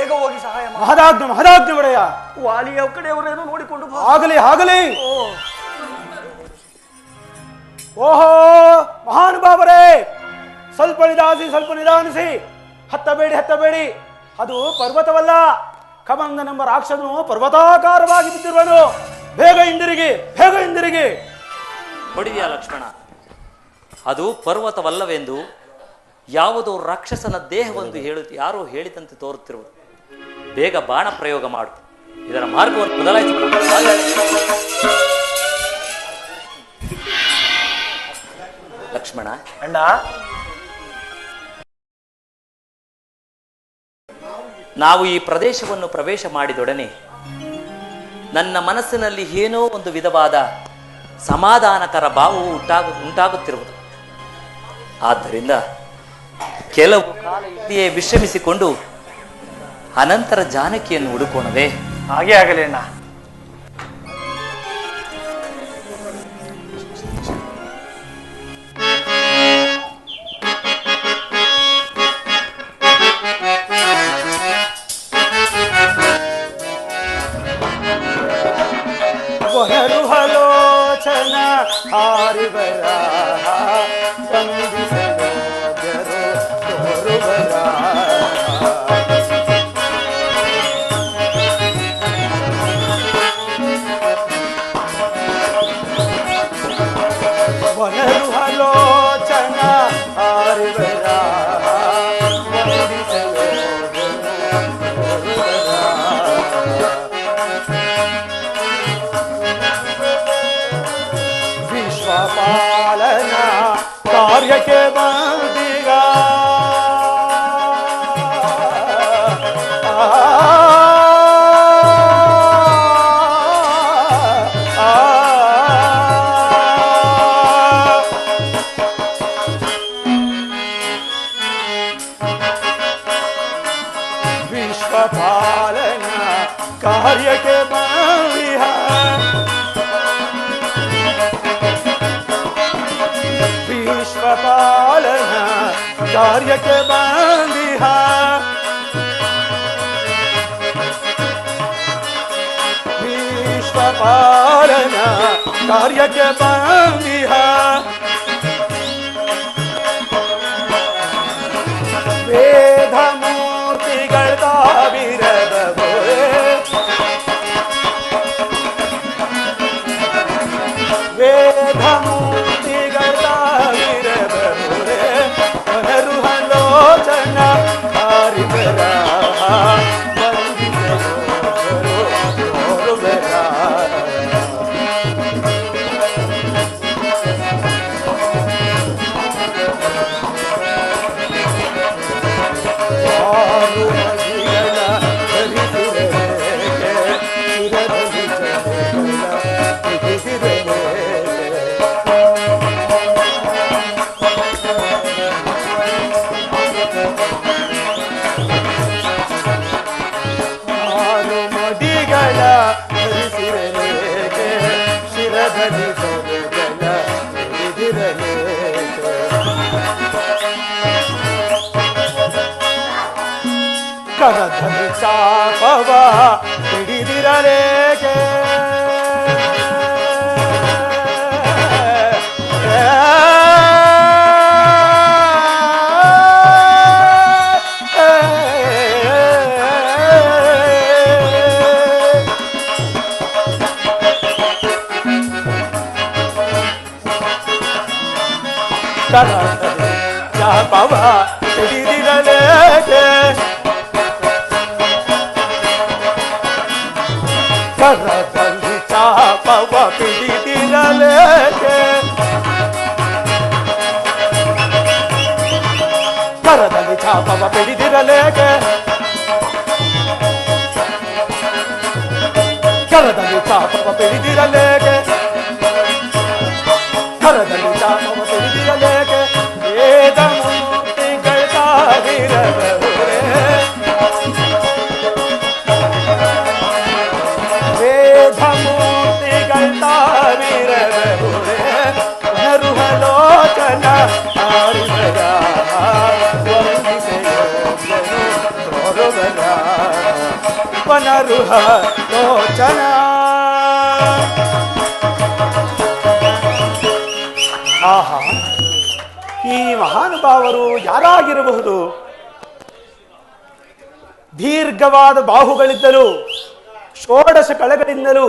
ಬೇಗ ಹೋಗಿ ಸಹಾಯ ಮಾಡಿ. ಮಹದಾಜ್ಞೆ ಮಹದಾಜ್ಞೆ ಒಡೆಯ. ವಾಲಿಯ ಕಡೆಯವರೇನು ನೋಡಿಕೊಂಡು ಆಗಲಿ ಆಗಲಿ. ಓಹೋ ಮಹಾನುಭಾವರೇ, ಸ್ವಲ್ಪ ನಿಧಾನಿಸಿ. ಹತ್ತಬೇಡಿ. ಅದು ಪರ್ವತವಲ್ಲ, ಕಮಂದನೆಂಬ ರಾಕ್ಷಸನು ಪರ್ವತಾಕಾರವಾಗಿ ಬಿದ್ದಿರುವನು. ಬೇಗ ಹಿಂದಿರುಗಿ. ಹೊಡಿದೆಯಾ ಲಕ್ಷ್ಮಣ? ಅದು ಪರ್ವತವಲ್ಲವೆಂದು ಯಾವುದೋ ರಾಕ್ಷಸನ ದೇಹವೊಂದು ಯಾರೋ ಹೇಳಿದಂತೆ ತೋರುತ್ತಿರುವುದು. ಬೇಗ ಬಾಣ ಪ್ರಯೋಗ ಮಾಡು, ಇದರ ಮಾರ್ಗವನ್ನು ಬದಲಾಯಿಸೋಣ. ಲಕ್ಷ್ಮಣ ಅಣ್ಣ, ನಾವು ಈ ಪ್ರದೇಶವನ್ನು ಪ್ರವೇಶ ಮಾಡಿದೊಡನೆ ನನ್ನ ಮನಸ್ಸಿನಲ್ಲಿ ಏನೋ ಒಂದು ವಿಧವಾದ ಸಮಾಧಾನಕರ ಭಾವವು ಉಂಟಾಗುತ್ತಿರುವುದು. ಆದ್ದರಿಂದ ಕೆಲವು ಕಾಲ ಇಲ್ಲಿಯೇ ವಿಶ್ರಮಿಸಿಕೊಂಡು ಅನಂತರ ಜಾನಕಿಯನ್ನು ಹುಡುಕೋಣವೇ? ಹಾಗೆ ಆಗಲಿ ಅಣ್ಣ. ಹಲೋಚನ ಹಾರಿಬರ ಹಲೋಚನ ಹಾರಿಬರ ಪಾಲನ ಕಾರ್ಯಕ್ಕೆ ಬಂದಿಗ ವಿಶ್ವಪಾಲನ ಕಾರ್ಯಕ್ಕೆ ಬಂದಿಹ ವಿಶ್ವಪಾಲನ ಕಾರ್ಯಕ್ಕೆ ಬಂದಿಹ ವಿಶ್ವಪಾಲನ ಕಾರ್ಯಕ್ಕೆ ಬಂದಿಹ ವೇದ ಮೂರ್ತಿಗಳ ತಾವಿರದವೇ ವೇದ ಮೂರ್ತಿಗಳ ತಾವಿರದವೇ ಹೊನರು ಹಲೋಚನ ಹಾರಿಬರ ಕರಧನಿ ಚಾಪವ ಹಿಡಿದಿರಲೇಕೆ ಕರಧನಿ ಚಾಪವ ಹಿಡಿದಿರಲೇಕೆ ಕರದಲ್ಲಿ ಚಾಪವ ಪಿಡಿದಿರಲೇಕೆ ಕರದಲ್ಲಿ ಚಾಪವ ಪಿಡಿದಿರಲೇಕೆ ಕರದಲ್ಲಿ ಚಾಪವ ಪಿಡಿದಿರಲೇಕೆ ಕರದಲ್ಲಿ ಚಾಪವ ಪಿಡಿದಿರಲೇಕೆ ವೇದ ಮೂರ್ತಿಗಳ ತಾವಿರದವರೇ ವೇದ ಮೂರ್ತಿಗಳ ತಾವಿರದವರೇ ಹೊನರು ಹಲೋಚನ ಹಾರಿಬರ ವಂದಿಸೆಯೋಗ್ಯನು ತೋರುಬರ ಪುನರುಹ ಲೋಚನ. ಆಹಾ, ಈ ಮಹಾನುಭಾವರು ಯಾರಾಗಿರಬಹುದು? ದೀರ್ಘವಾದ ಬಾಹುಗಳಿದ್ದರು, ಷೋಡಶ ಕಳೆಗಳಿಂದಲೂ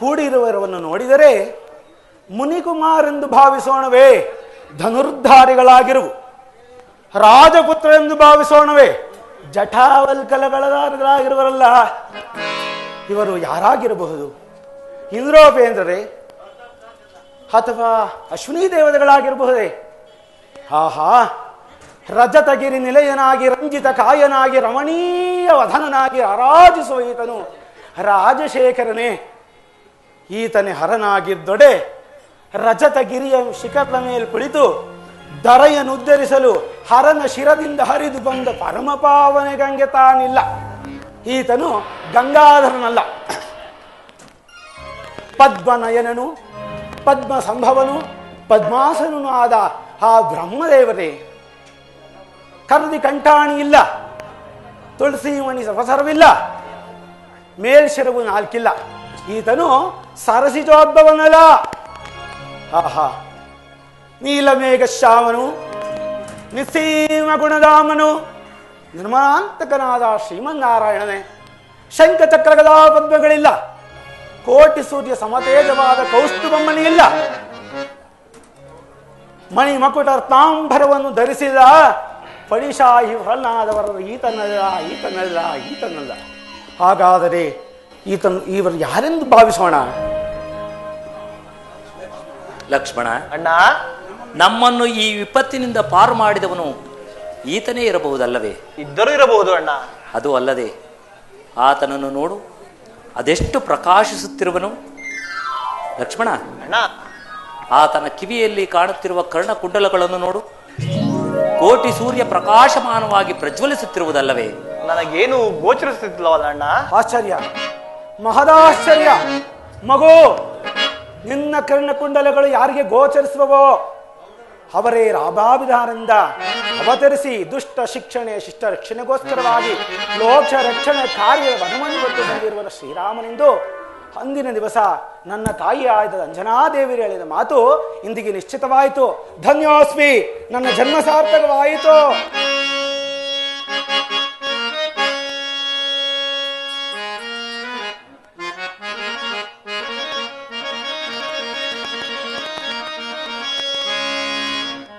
ಕೂಡಿರುವವರನ್ನು ನೋಡಿದರೆ ಮುನಿಕುಮಾರೆಂದು ಭಾವಿಸೋಣವೇ? ಧನುರ್ಧಾರಿಗಳಾಗಿರುವು. ರಾಜಪುತ್ರ ಎಂದು ಭಾವಿಸೋಣವೇ? ಜಟಾವಲ್ಕಲಗಳಾಗಿರುವರಲ್ಲ. ಇವರು ಯಾರಾಗಿರಬಹುದು? ಇಂದ್ರೋಪೇಂದ್ರರೇ ಅಥವಾ ಅಶ್ವಿನಿ ದೇವತೆಗಳಾಗಿರಬಹುದೇ? ಆಹಾ, ರಜತಗಿರಿ ನಿಲಯನಾಗಿ, ರಂಜಿತ ಕಾಯನಾಗಿ, ರಮಣೀಯ ವಧನನಾಗಿ ಆರಾಧಿಸುವ ಈತನು ರಾಜಶೇಖರನೇ. ಈತನೇ ಹರನಾಗಿದ್ದೊಡೆ ರಜತಗಿರಿಯ ಶಿಖರದ ಮೇಲೆ ಕುಳಿತು ದರೆಯನ್ನು ಉದ್ಧರಿಸಲು ಹರನ ಶಿರದಿಂದ ಹರಿದು ಬಂದ ಪರಮ ಪಾವನೆ ಗಂಗೆ ತಾನಿಲ್ಲ. ಈತನು ಗಂಗಾಧರನಲ್ಲ, ಪದ್ಮನಯನನು, ಪದ್ಮ ಸಂಭವನು, ಪದ್ಮಾಸನನು ಆದ ಆ ಬ್ರಹ್ಮದೇವರೇ. ಕರ್ದಿ ಕಂಠಾಣಿ ಇಲ್ಲ, ತುಳಸಿ ಮಣಿ ಸವಸರವಿಲ್ಲ, ಮೇಲ್ಶಿರವು ನಾಲ್ಕಿಲ್ಲ. ಈತನು ಸರಸಿಜೋದ್ಭವನಲ್ಲ. ಆಹಾ, ನೀಲಮೇಘ ಶ್ಯಾಮನು, ನಿಸ್ಸೀಮ ಗುಣಧಾಮನು, ನಿರ್ಮಾಂತಕನಾದ ಶ್ರೀಮನ್ನಾರಾಯಣನೇ. ಶಂಖಚಕ್ರ ಗದಾ ಪದ್ಮಗಳಿಲ್ಲ, ಕೋಟಿ ಸೂರ್ಯ ಸಮತೇಜವಾದ ಕೌಸ್ತುಭಮ್ಮನಿ ಇಲ್ಲ. ಮಣಿ ಮಕುಟ ತಾಂಬರವನ್ನು ಧರಿಸಿದ ಫಣಿಶಾಹಿ ಹೊರನಾದವರ ಈತನಲ್ಲ. ಹಾಗಾದರೆ ಇವರು ಯಾರೆಂದು ಭಾವಿಸೋಣ? ಲಕ್ಷ್ಮಣ, ಅಣ್ಣ, ನಮ್ಮನ್ನು ಈ ವಿಪತ್ತಿನಿಂದ ಪಾರು ಮಾಡಿದವನು ಈತನೇ ಇರಬಹುದಲ್ಲವೇ? ಇದ್ದರೂ ಇರಬಹುದು ಅಣ್ಣ. ಅದು ಅಲ್ಲದೆ ಆತನನ್ನು ನೋಡು, ಅದೆಷ್ಟು ಪ್ರಕಾಶಿಸುತ್ತಿರುವನು. ಲಕ್ಷ್ಮಣ, ಅಣ್ಣ, ಆತನ ಕಿವಿಯಲ್ಲಿ ಕಾಣುತ್ತಿರುವ ಕರ್ಣಕುಂಡಲಗಳನ್ನು ನೋಡು, ಕೋಟಿ ಸೂರ್ಯ ಪ್ರಕಾಶಮಾನವಾಗಿ ಪ್ರಜ್ವಲಿಸುತ್ತಿರುವುದಲ್ಲವೇ? ನನಗೇನು ಗೋಚರಿಸುತ್ತಿಲ್ಲವಲ್ಲ ಅಣ್ಣ. ಆಶ್ಚರ್ಯ, ಮಹದಾಶ್ಚರ್ಯ. ಮಗು, ನಿನ್ನ ಕರ್ಣಕುಂಡಲಗಳು ಯಾರಿಗೆ ಗೋಚರಿಸುವವೋ ಅವರೇ ರಾಭಾವಿಧಾನದಿಂದ ಅವತರಿಸಿ ದುಷ್ಟ ಶಿಕ್ಷಣೆ ಶಿಷ್ಟ ರಕ್ಷಣೆಗೋಸ್ಕರವಾಗಿ ಲೋಕ ರಕ್ಷಣೆ ಕಾರ್ಯದ ವನವನ್ನು ಹೊತ್ತು ಬಂದಿರುವ ಶ್ರೀರಾಮನೆಂದು ಅಂದಿನ ದಿವಸ ನನ್ನ ತಾಯಿ ಆಯ್ದ ಅಂಜನಾದೇವಿಯರು ಹೇಳಿದ ಮಾತು ಇಂದಿಗೆ ನಿಶ್ಚಿತವಾಯಿತು. ಧನ್ಯೋಸ್ಮಿ, ನನ್ನ ಜನ್ಮ ಸಾರ್ಥಕವಾಯಿತು.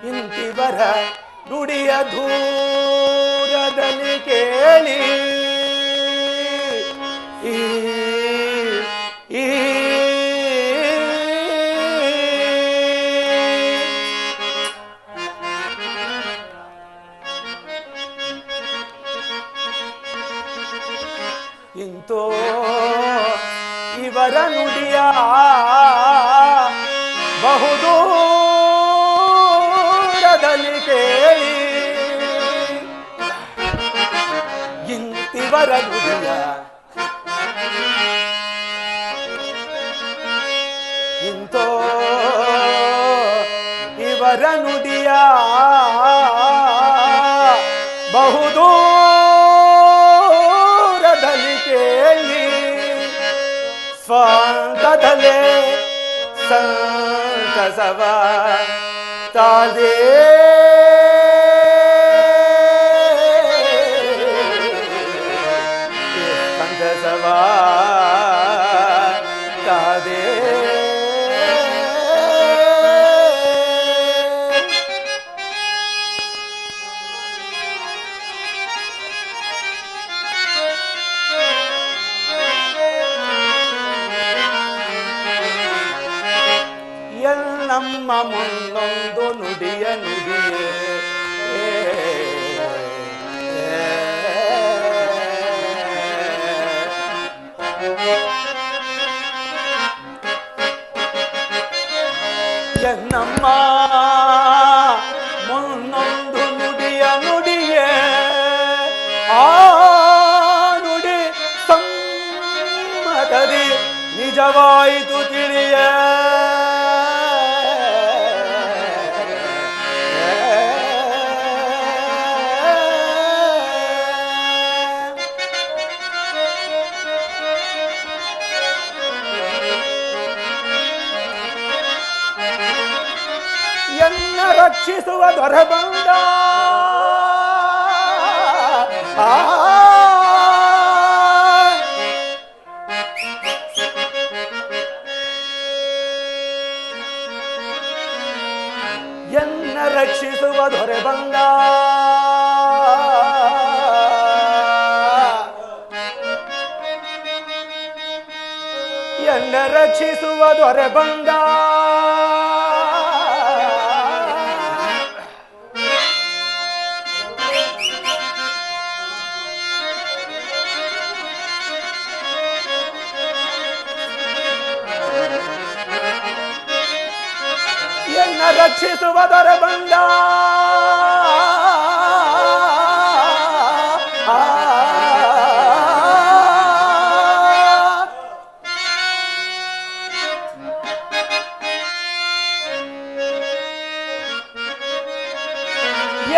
ಇಂತಿವರ ನುಡಿಯ ದೂರದಲ್ಲಿ ಕೇಳಿ ಇಂತೋ ಇವರ ನುಡಿಯ ಬಹುದೂರದಲ್ಲಿ ಕೇಳಿ, ಇಂತಿವರ ನುಡಿಯ ಇಂತೋ ಇವರ ನುಡಿಯ ಬಹುದೂರದಲ್ಲಿ ಕೇಳಿ, ಸ್ವಂತದಲ್ಲೇ ಸಂತಸವ ತಾದೇ ಸಂತಸವ ತಾದೇ ನಮ್ಮ ಮುಂದೊಂದು ನುಡಿಯ ನುಡಿಯೇ ಎನ್ನಮ್ಮ ಮುಂದೊಂದು ನುಡಿಯ ನುಡಿಯೇ, ಆ ನುಡಿ ಸಮ್ಮತದಿ ನಿಜವಾಯಿತು ತಿಳಿಯ. ರಕ್ಷಿಸುವ ದೊರೆ ಬಂದ. ಎನ್ನ ರಕ್ಷಿಸುವ ದೊರೆ ಬಂದ. ಎನ್ನ ರಕ್ಷಿಸುವ ದೊರೆ ಬಂದ. ಎನ್ನ ರಕ್ಷಿಸುವ ದೊರೆ ಬಂದ.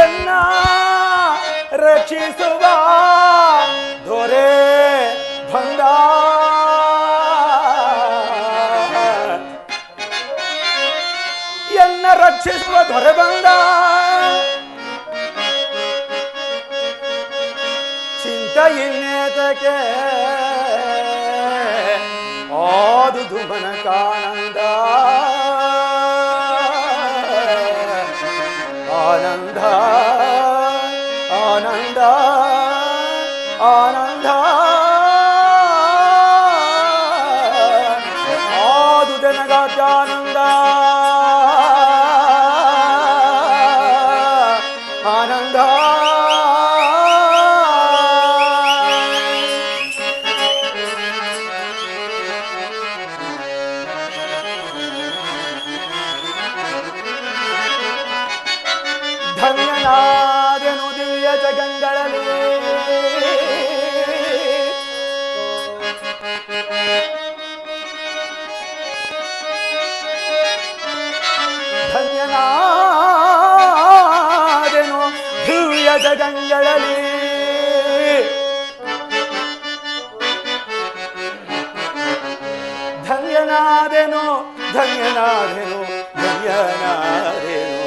ಎನ್ನ ರಕ್ಷಿಸುವ ದೊರೆ ಬಂದ. ಎನ್ನ ರಕ್ಷಿಸುವ ದೊರೆ ಬಂದ. ಚಿಂತೆಯಿನ್ನೇತಕ್ಕೆ ಆದುದು ಮನಕಾನಂದ. ಆನಂದ ಆನಂದ ಆನಂದ ಆದುದೆ ನಗಾತ್ಯಾನಂದ. ಆನಂದ ಧನ್ಯನಾದೆನು ದಿವ್ಯ ಜಗಂಗಳಲ್ಲಿ. ಧನ್ಯನಾದೆನು ದಿವ್ಯ ಜಗಂಗಳಲ್ಲಿ. ಧನ್ಯನಾದೆನು ಧನ್ಯನಾದೆನು ಧನ್ಯನಾದೆನು.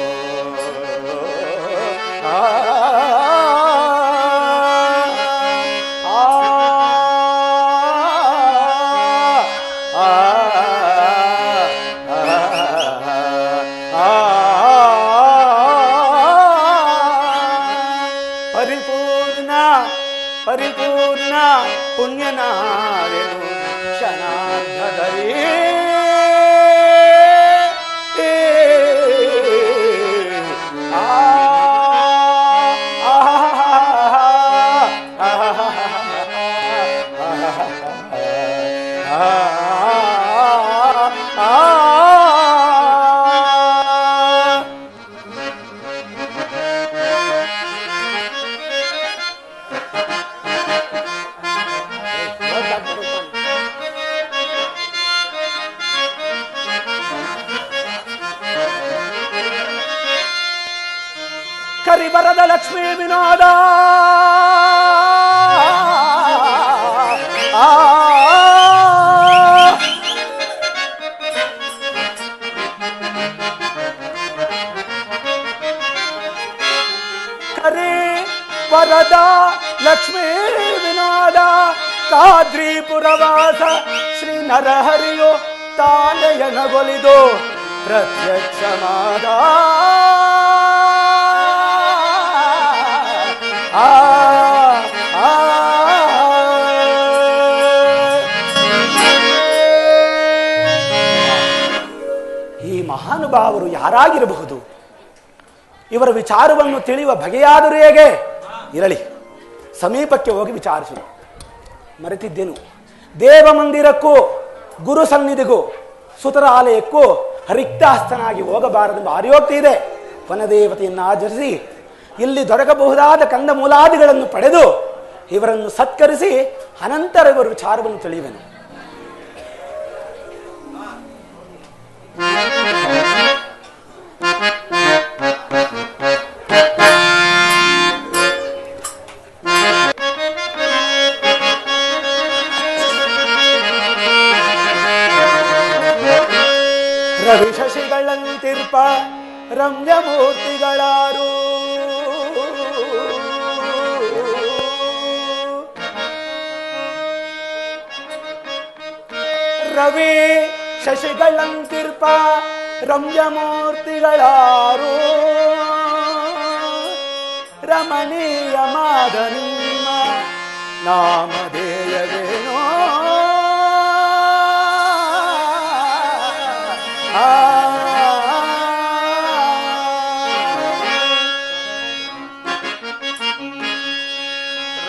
ಪರಿಪೂರ್ಣ ಪರಿಪೂರ್ಣ ಪುಣ್ಯನಾದೆನು ಕ್ಷಣಾರ್ಧದಲ್ಲಿ. ಕರಿಬರದ ಲಕ್ಷ್ಮೀ ವಿನೋದ. ಕರಿವರದ ಲಕ್ಷ್ಮೀ ವಿನೋದ. ಕಾದ್ರಿಪುರವಾಸ ಶ್ರೀ ನರಹರಿಯು ತಾಲೆಯನಗೊಲಿದು ಪ್ರತ್ಯಕ್ಷವಾದ. ಈ ಮಹಾನುಭಾವರು ಯಾರಾಗಿರಬಹುದು? ಇವರ ವಿಚಾರವನ್ನು ತಿಳಿಯುವ ಬಗೆಯಾದರೂ ಹೇಗೆ? ಇರಲಿ, ಸಮೀಪಕ್ಕೆ ಹೋಗಿ ವಿಚಾರಿಸಿ. ಮರೆತಿದ್ದೆನು, ದೇವ ಮಂದಿರಕ್ಕೂ ಗುರು ಸನ್ನಿಧಿಗೂ ಸುತರ ಆಲಯಕ್ಕೂ ರಿಕ್ತಾಸ್ತನಾಗಿ ಹೋಗಬಾರದೆಂಬ ಆರ್ಯೋಕ್ತಿ ಇದೆ. ವನದೇವತೆಯನ್ನು ಆಚರಿಸಿ ಇಲ್ಲಿ ದೊರಕಬಹುದಾದ ಕಂದ ಮೂಲಾದಿಗಳನ್ನು ಪಡೆದು ಇವರನ್ನು ಸತ್ಕರಿಸಿ ಅನಂತರ ಇವರ ವಿಚಾರವನ್ನು ತಿಳಿಯುವೆನು. ರವಿ ಶಶಿಗಳಂತಿರ್ಪ ರಮ್ಯಮೂರ್ತಿಗಳಾರು. ರವಿ ಶಶಿಗಳಂತಿರ್ಪ ರಮ್ಯಮೂರ್ತಿಗಳಾರು. ರಮಣೀಯ ಮಾದನಿಮ್ಮ ನಾಮಧೇಯವೇನೋ.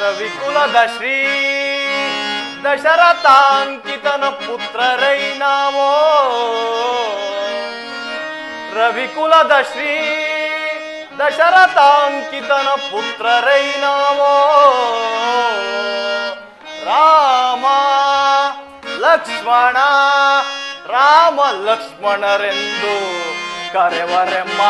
ರವಿಕುಲದ ಶ್ರೀ ದಶರಥಾಂಕಿತನ ಪುತ್ರರೈ ನಾವೋ. ರವಿಕುಲದ ಶ್ರೀ ದಶರಥಾಂಕಿತನ ಪುತ್ರರೈ ನಾವೋ. ರಾಮ ಲಕ್ಷ್ಮಣ ರಾಮ ಲಕ್ಷ್ಮಣರೆಂದು ಕರೆವರೆಮ್ಮ.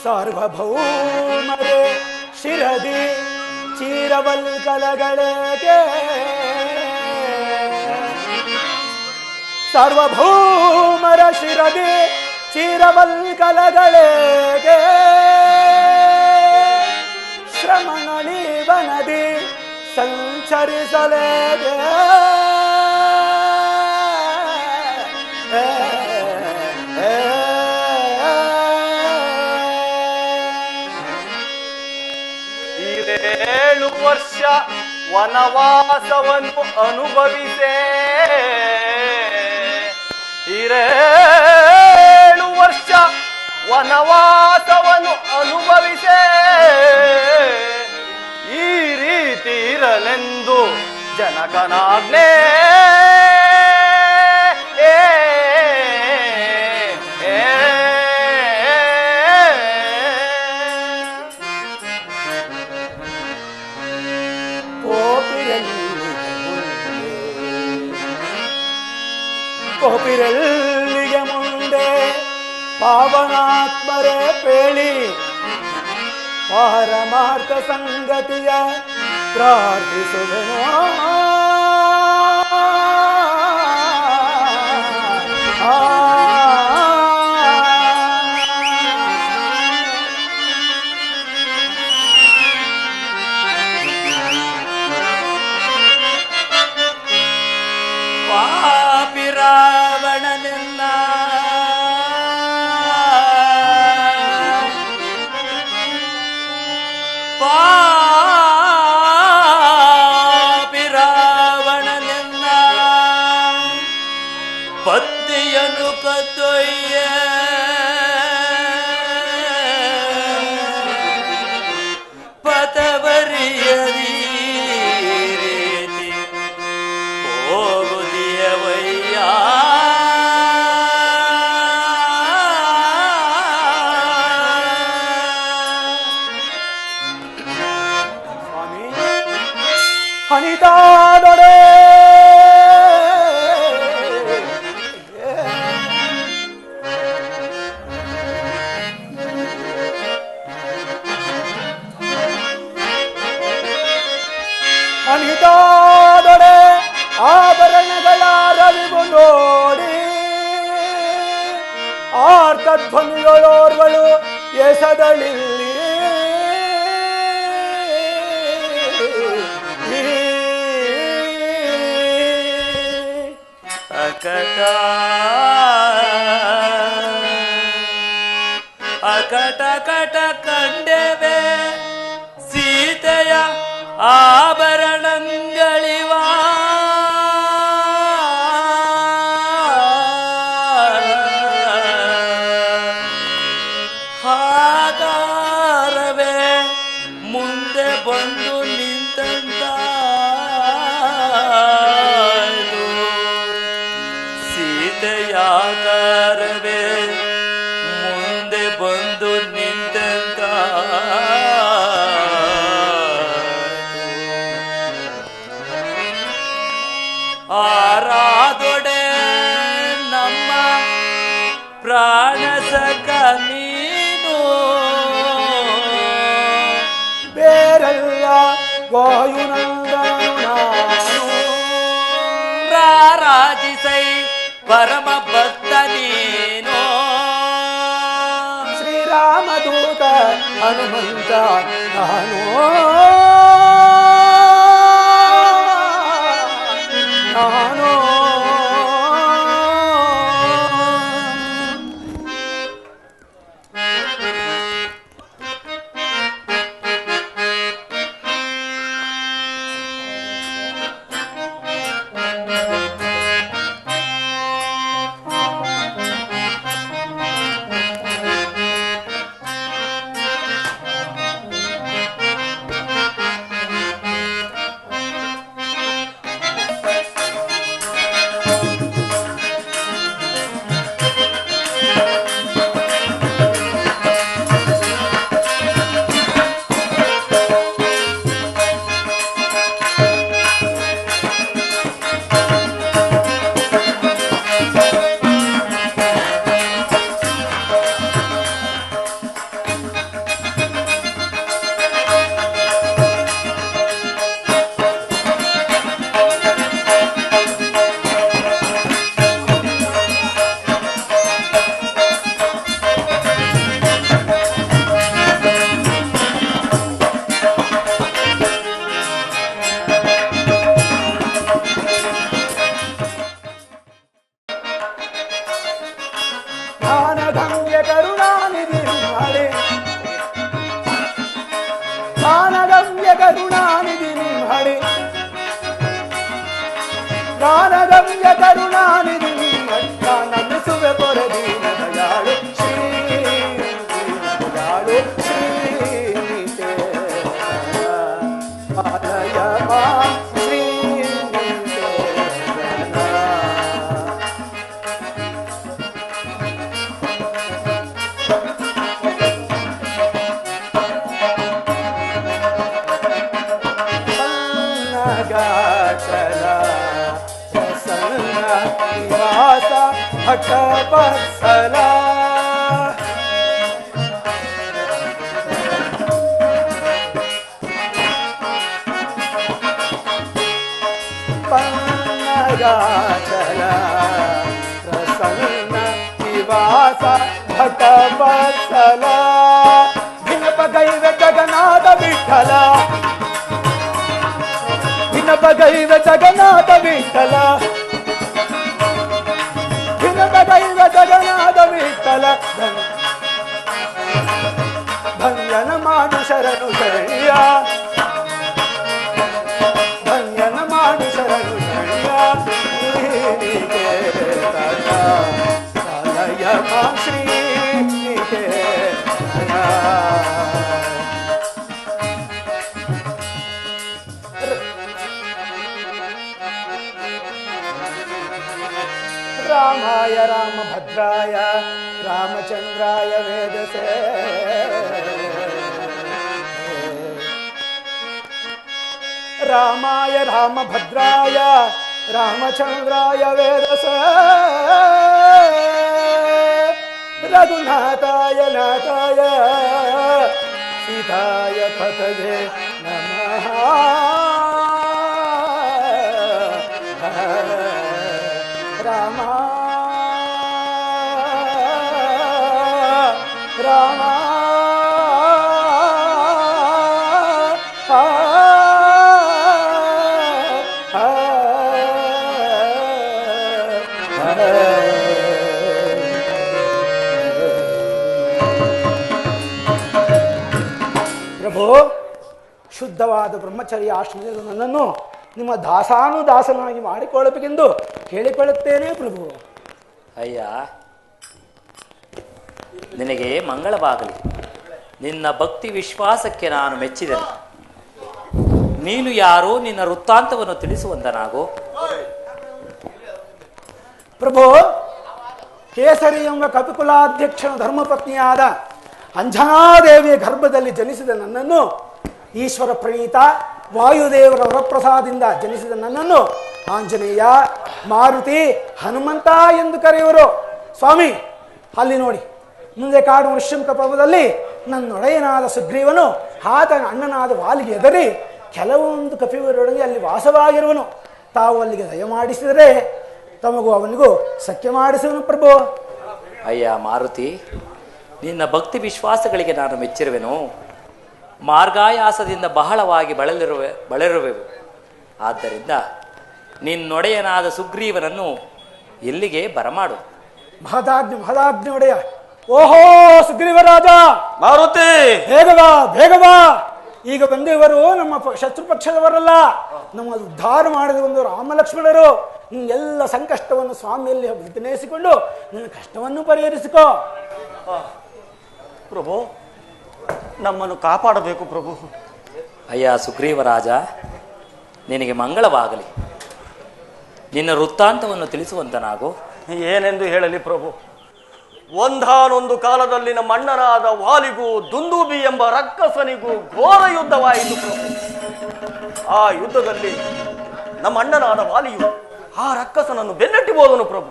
ಸಾರ್ವಭೌಮರೇ ಶಿರದಿ ಚೀರವಲ್ಕಲಗಳಿಗೆ. ಸಾರ್ವಭೌಮರ ಶಿರದಿ ಚೀರವಲ್ಕಲಗಳಿಗೆ. ಶ್ರಮಣಿ ವನದಿ ಸಂಚರಿಸಲೇಗೆ. ಏಳು ವರ್ಷ ವನವಾಸವನ್ನು ಅನುಭವಿಸೇ. 7 ವರ್ಷ ವನವಾಸವನ್ನು ಅನುಭವಿಸೇ. ಈ ರೀತಿ ಇರಲೆಂದು ಜನಕನಾಜ್ಞೆ. ಕೋಪಿರಲ್ಲಿಗೆ ಮುಂದೆ ಪಾವನಾತ್ಮರೇ ಪೇಳಿ ಪಾರಮಾರ್ಥ ಸಂಗತಿಯ ಪ್ರಾರ್ಥಿಸುವೆನೋ. ರಾವಣನೆಲ್ಲ ಪಾಪಿ ರಾವಣನೆಲ್ಲ ಪತ್ನಿಯನ್ನು ಕದ್ದೊಯ್ಯ. ಪತವರಿಯದಿ ಹೋಗುದಿಯವಯ್ಯ. ಸ್ವಾಮಿ ಹನಿತಾದೊಡೆ ಅನಿತಾದೊಡೆ ಆಭರಣಗಳ ರವಿಗು ನೋಡಿ. ಆರ್ತಧ್ವನಿಗಳೋರ್ವಳು ಎಸದಳಿಲ್ಲಿ. ಅಕಟ ಅಕಟ ಕಟ ಕಂಡೆವೆ ಸೀತೆಯ ಆಭರಣಗಳಿವ. ಹಾಗಾರವೇ ಮುಂದೆ ಬಂದು ನಿಂತಂತ ಸೀತೆಯಾಕಾರವೇ ಮುಂದೆ ಬಂದು ನಿಂತಂತ. ಆರಾದೊಡೆ ನಮ್ಮ ಪ್ರಾಣ ಸಕ ನೀನು. ಬೇರೆ ವಾಯುನಂದನು ನಾನು ರಾರಾಜಿಸೈ ಪರಮ ಭಕ್ತ ನೀನು ಶ್ರೀರಾಮದೂತ ಹನುಮಂತ ನಾನು ನಾನು ಜ್ಞಾನಗಮ್ಯ ಕರುಣಾನಿಧಿ ಹಳೆ ಜ್ಞಾನಗಮ್ಯ ಕರುಣಾನಿಧಿ ಹಳೆ ಜ್ಞಾನಗಮ್ಯ ಕರುಣಾನಿಧಿ ನಮಿಸುವೆ ಪೊರದೀನ ದಯಾಳು ಶ್ರೀ ದಯಾಳು ಶ್ರೀ ಪಾಲಯ ಶ್ರೀ ಚಲ ಪ್ರಸನ್ನ ನಿವಾಸ ಭಟವತ್ಸಲ ಪನ್ನಗಾಚಲ ಪ್ರಸನ್ನ ನಿವಾಸ ಭಟವತ್ಸಲ ಭಿನ್ನಪಗೈವ ಜಗನ್ನಾಥ ವಿಠಲ ಭಿನ್ನಪಗೈವ ಜಗನ್ನಾಥ ವಿಠಲ ಭಿನ್ನಪಗೈವ ಜಗನ್ನಾಥ ವಿಠಲ ಭಂಜನ ಮಾಡು ಶರಣು ಶರಣ್ಯ ಭಂಜನ ಮಾಡು ಶರಣು ಶರಣ್ಯ ಸಾಲಯ ಶ್ರೀ ರಾಮಾಯ ರಾಮಭದ್ರಾಯ ರಾಮಚಂದ್ರಾಯ ವೇದಸೇ ರಾಮಾಯ ರಾಮಭದ್ರಾಯ ರಾಮಚಂದ್ರಾಯ ವೇದಸೇ ರಘುನಾಥಾಯ ನಾಥಾಯ ಸೀತಾಯ ಪತಯೇ ನಮಃ ರಾಮ ರಾಮ ಪ್ರಭು, ಶುದ್ಧವಾದ ಬ್ರಹ್ಮಚರ್ಯ ಆಶ್ರಮದಲ್ಲಿ ನನ್ನನ್ನು ನಿಮ್ಮ ದಾಸಾನುದಾಸನಾಗಿ ಮಾಡಿಕೊಳ್ಳಬೇಕೆಂದು ಕೇಳಿಕೊಳ್ಳುತ್ತೇನೆ ಪ್ರಭು. ಅಯ್ಯ, ನಿನಗೆ ಮಂಗಳವಾಗಲಿ. ನಿನ್ನ ಭಕ್ತಿ ವಿಶ್ವಾಸಕ್ಕೆ ನಾನು ಮೆಚ್ಚಿದೆನು. ನೀನು ಯಾರೋ ನಿನ್ನ ವೃತ್ತಾಂತವನ್ನು ತಿಳಿಸುವಂತನಾಗೋ. ಪ್ರಭು, ಕೇಸರಿ ಎಂಬ ಕಪಿಕುಲಾಧ್ಯಕ್ಷನ ಧರ್ಮಪತ್ನಿಯಾದ ಅಂಜನಾದೇವಿಯ ಗರ್ಭದಲ್ಲಿ ಜನಿಸಿದ ನನ್ನನ್ನು, ಈಶ್ವರ ಪ್ರಣೀತ ವಾಯುದೇವರ ವರಪ್ರಸಾದದಿಂದ ಜನಿಸಿದ ನನ್ನನ್ನು ಆಂಜನೇಯ, ಮಾರುತಿ, ಹನುಮಂತ ಎಂದು ಕರೆಯುವರು. ಸ್ವಾಮಿ, ಅಲ್ಲಿ ನೋಡಿ, ಮುಂದೆ ಕಾಡು ಋಷ್ಯಂಕ ಪರ್ವದಲ್ಲಿ ನನ್ನೊಡೆಯನಾದ ಸುಗ್ರೀವನು ಆತನ ಅಣ್ಣನಾದ ವಾಲಿಗೆ ಎದರಿ ಕೆಲವೊಂದು ಕಪಿವರೊಳಗೆ ಅಲ್ಲಿ ವಾಸವಾಗಿರುವನು. ತಾವು ಅಲ್ಲಿಗೆ ದಯಮಾಡಿಸಿದರೆ ತಮಗೂ ಅವನಿಗೂ ಸಖ್ಯ ಮಾಡಿಸುವನು ಪ್ರಭು. ಅಯ್ಯ ಮಾರುತಿ, ನಿನ್ನ ಭಕ್ತಿ ವಿಶ್ವಾಸಗಳಿಗೆ ನಾನು ಮೆಚ್ಚಿರುವೆನು. ಮಾರ್ಗಾಯಾಸದಿಂದ ಬಹಳವಾಗಿ ಬಳಲಿರುವೆವು. ಆದ್ದರಿಂದ ನಿನ್ನೊಡೆಯನಾದ ಸುಗ್ರೀವನನ್ನು ಇಲ್ಲಿಗೆ ಬರಮಾಡು. ಮಹದಾಜ್ಞೆ ಒಡೆಯ. ಓಹೋ ಸುಗ್ರೀವರಾಜ, ಮಾರುತಿ, ಬೇಗವಾ. ಈಗ ಬಂದಿವರು ನಮ್ಮ ಶತ್ರು ಪಕ್ಷದವರಲ್ಲ, ನಮ್ಮ ಉದ್ಧಾರ ಮಾಡಿದ ಒಂದು ರಾಮಲಕ್ಷ್ಮಣರು. ಎಲ್ಲ ಸಂಕಷ್ಟವನ್ನು ಸ್ವಾಮಿಯಲ್ಲಿ ವಿಘ್ನಿಸಿಕೊಂಡು ನಿನ್ನ ಕಷ್ಟವನ್ನು ಪರಿಹರಿಸಿಕೋ. ಪ್ರಭು, ನಮ್ಮನ್ನು ಕಾಪಾಡಬೇಕು ಪ್ರಭು. ಅಯ್ಯ ಸುಗ್ರೀವರಾಜ, ನಿನಗೆ ಮಂಗಳವಾಗಲಿ. ನಿನ್ನ ವೃತ್ತಾಂತವನ್ನು ತಿಳಿಸುವಂತನಾಗು. ಏನೆಂದು ಹೇಳಲಿ ಪ್ರಭು? ಒಂದಾನೊಂದು ಕಾಲದಲ್ಲಿ ನಮ್ಮ ಅಣ್ಣನಾದ ವಾಲಿಗೂ ದುಂದೂಬಿ ಎಂಬ ರಕ್ಕಸನಿಗೂ ಘೋರ ಯುದ್ಧವಾಯಿತು ಪ್ರಭು. ಆ ಯುದ್ಧದಲ್ಲಿ ನಮ್ಮ ಅಣ್ಣನಾದ ವಾಲಿಯು ಆ ರಕ್ಕಸನನ್ನು ಬೆನ್ನಟ್ಟಿ ಹೋದನು ಪ್ರಭು.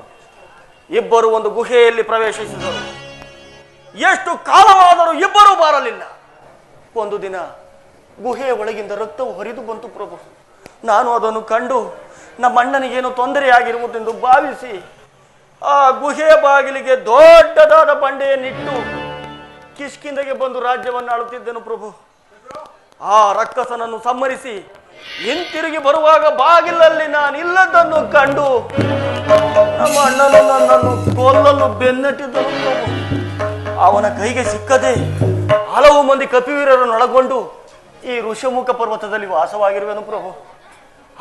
ಇಬ್ಬರು ಒಂದು ಗುಹೆಯಲ್ಲಿ ಪ್ರವೇಶಿಸಿದರು. ಎಷ್ಟು ಕಾಲವಾದರೂ ಇಬ್ಬರೂ ಬಾರಲಿಲ್ಲ. ಒಂದು ದಿನ ಗುಹೆಯ ಒಳಗಿಂದ ರಕ್ತವು ಹರಿದು ಬಂತು ಪ್ರಭು. ನಾನು ಅದನ್ನು ಕಂಡು ನಮ್ಮ ಅಣ್ಣನಿಗೇನು ತೊಂದರೆಯಾಗಿರುವುದೆಂದು ಭಾವಿಸಿ ಆ ಗುಹೆಯ ಬಾಗಿಲಿಗೆ ದೊಡ್ಡದಾದ ಬಂಡೆಯನ್ನಿಟ್ಟು ಕಿಷ್ಕಿಂದಗೆ ಬಂದು ರಾಜ್ಯವನ್ನು ಆಳುತ್ತಿದ್ದೆನು ಪ್ರಭು. ಆ ರಕ್ಕಸನನ್ನು ಸಂಹರಿಸಿ ಹಿಂತಿರುಗಿ ಬರುವಾಗ ಬಾಗಿಲಲ್ಲಿ ನಾನಿಲ್ಲದನ್ನು ಕಂಡು ನಮ್ಮ ಅಣ್ಣನು ನನ್ನನ್ನು ಕೊಲ್ಲಲು ಬೆನ್ನಟ್ಟಿದ್ದನು ಪ್ರಭು. ಅವನ ಕೈಗೆ ಸಿಕ್ಕದೆ ಹಲವು ಮಂದಿ ಕಪಿವೀರರನ್ನು ಒಳಗೊಂಡು ಈ ಋಷಮುಖ ಪರ್ವತದಲ್ಲಿ ವಾಸವಾಗಿರುವೆನು ಪ್ರಭು.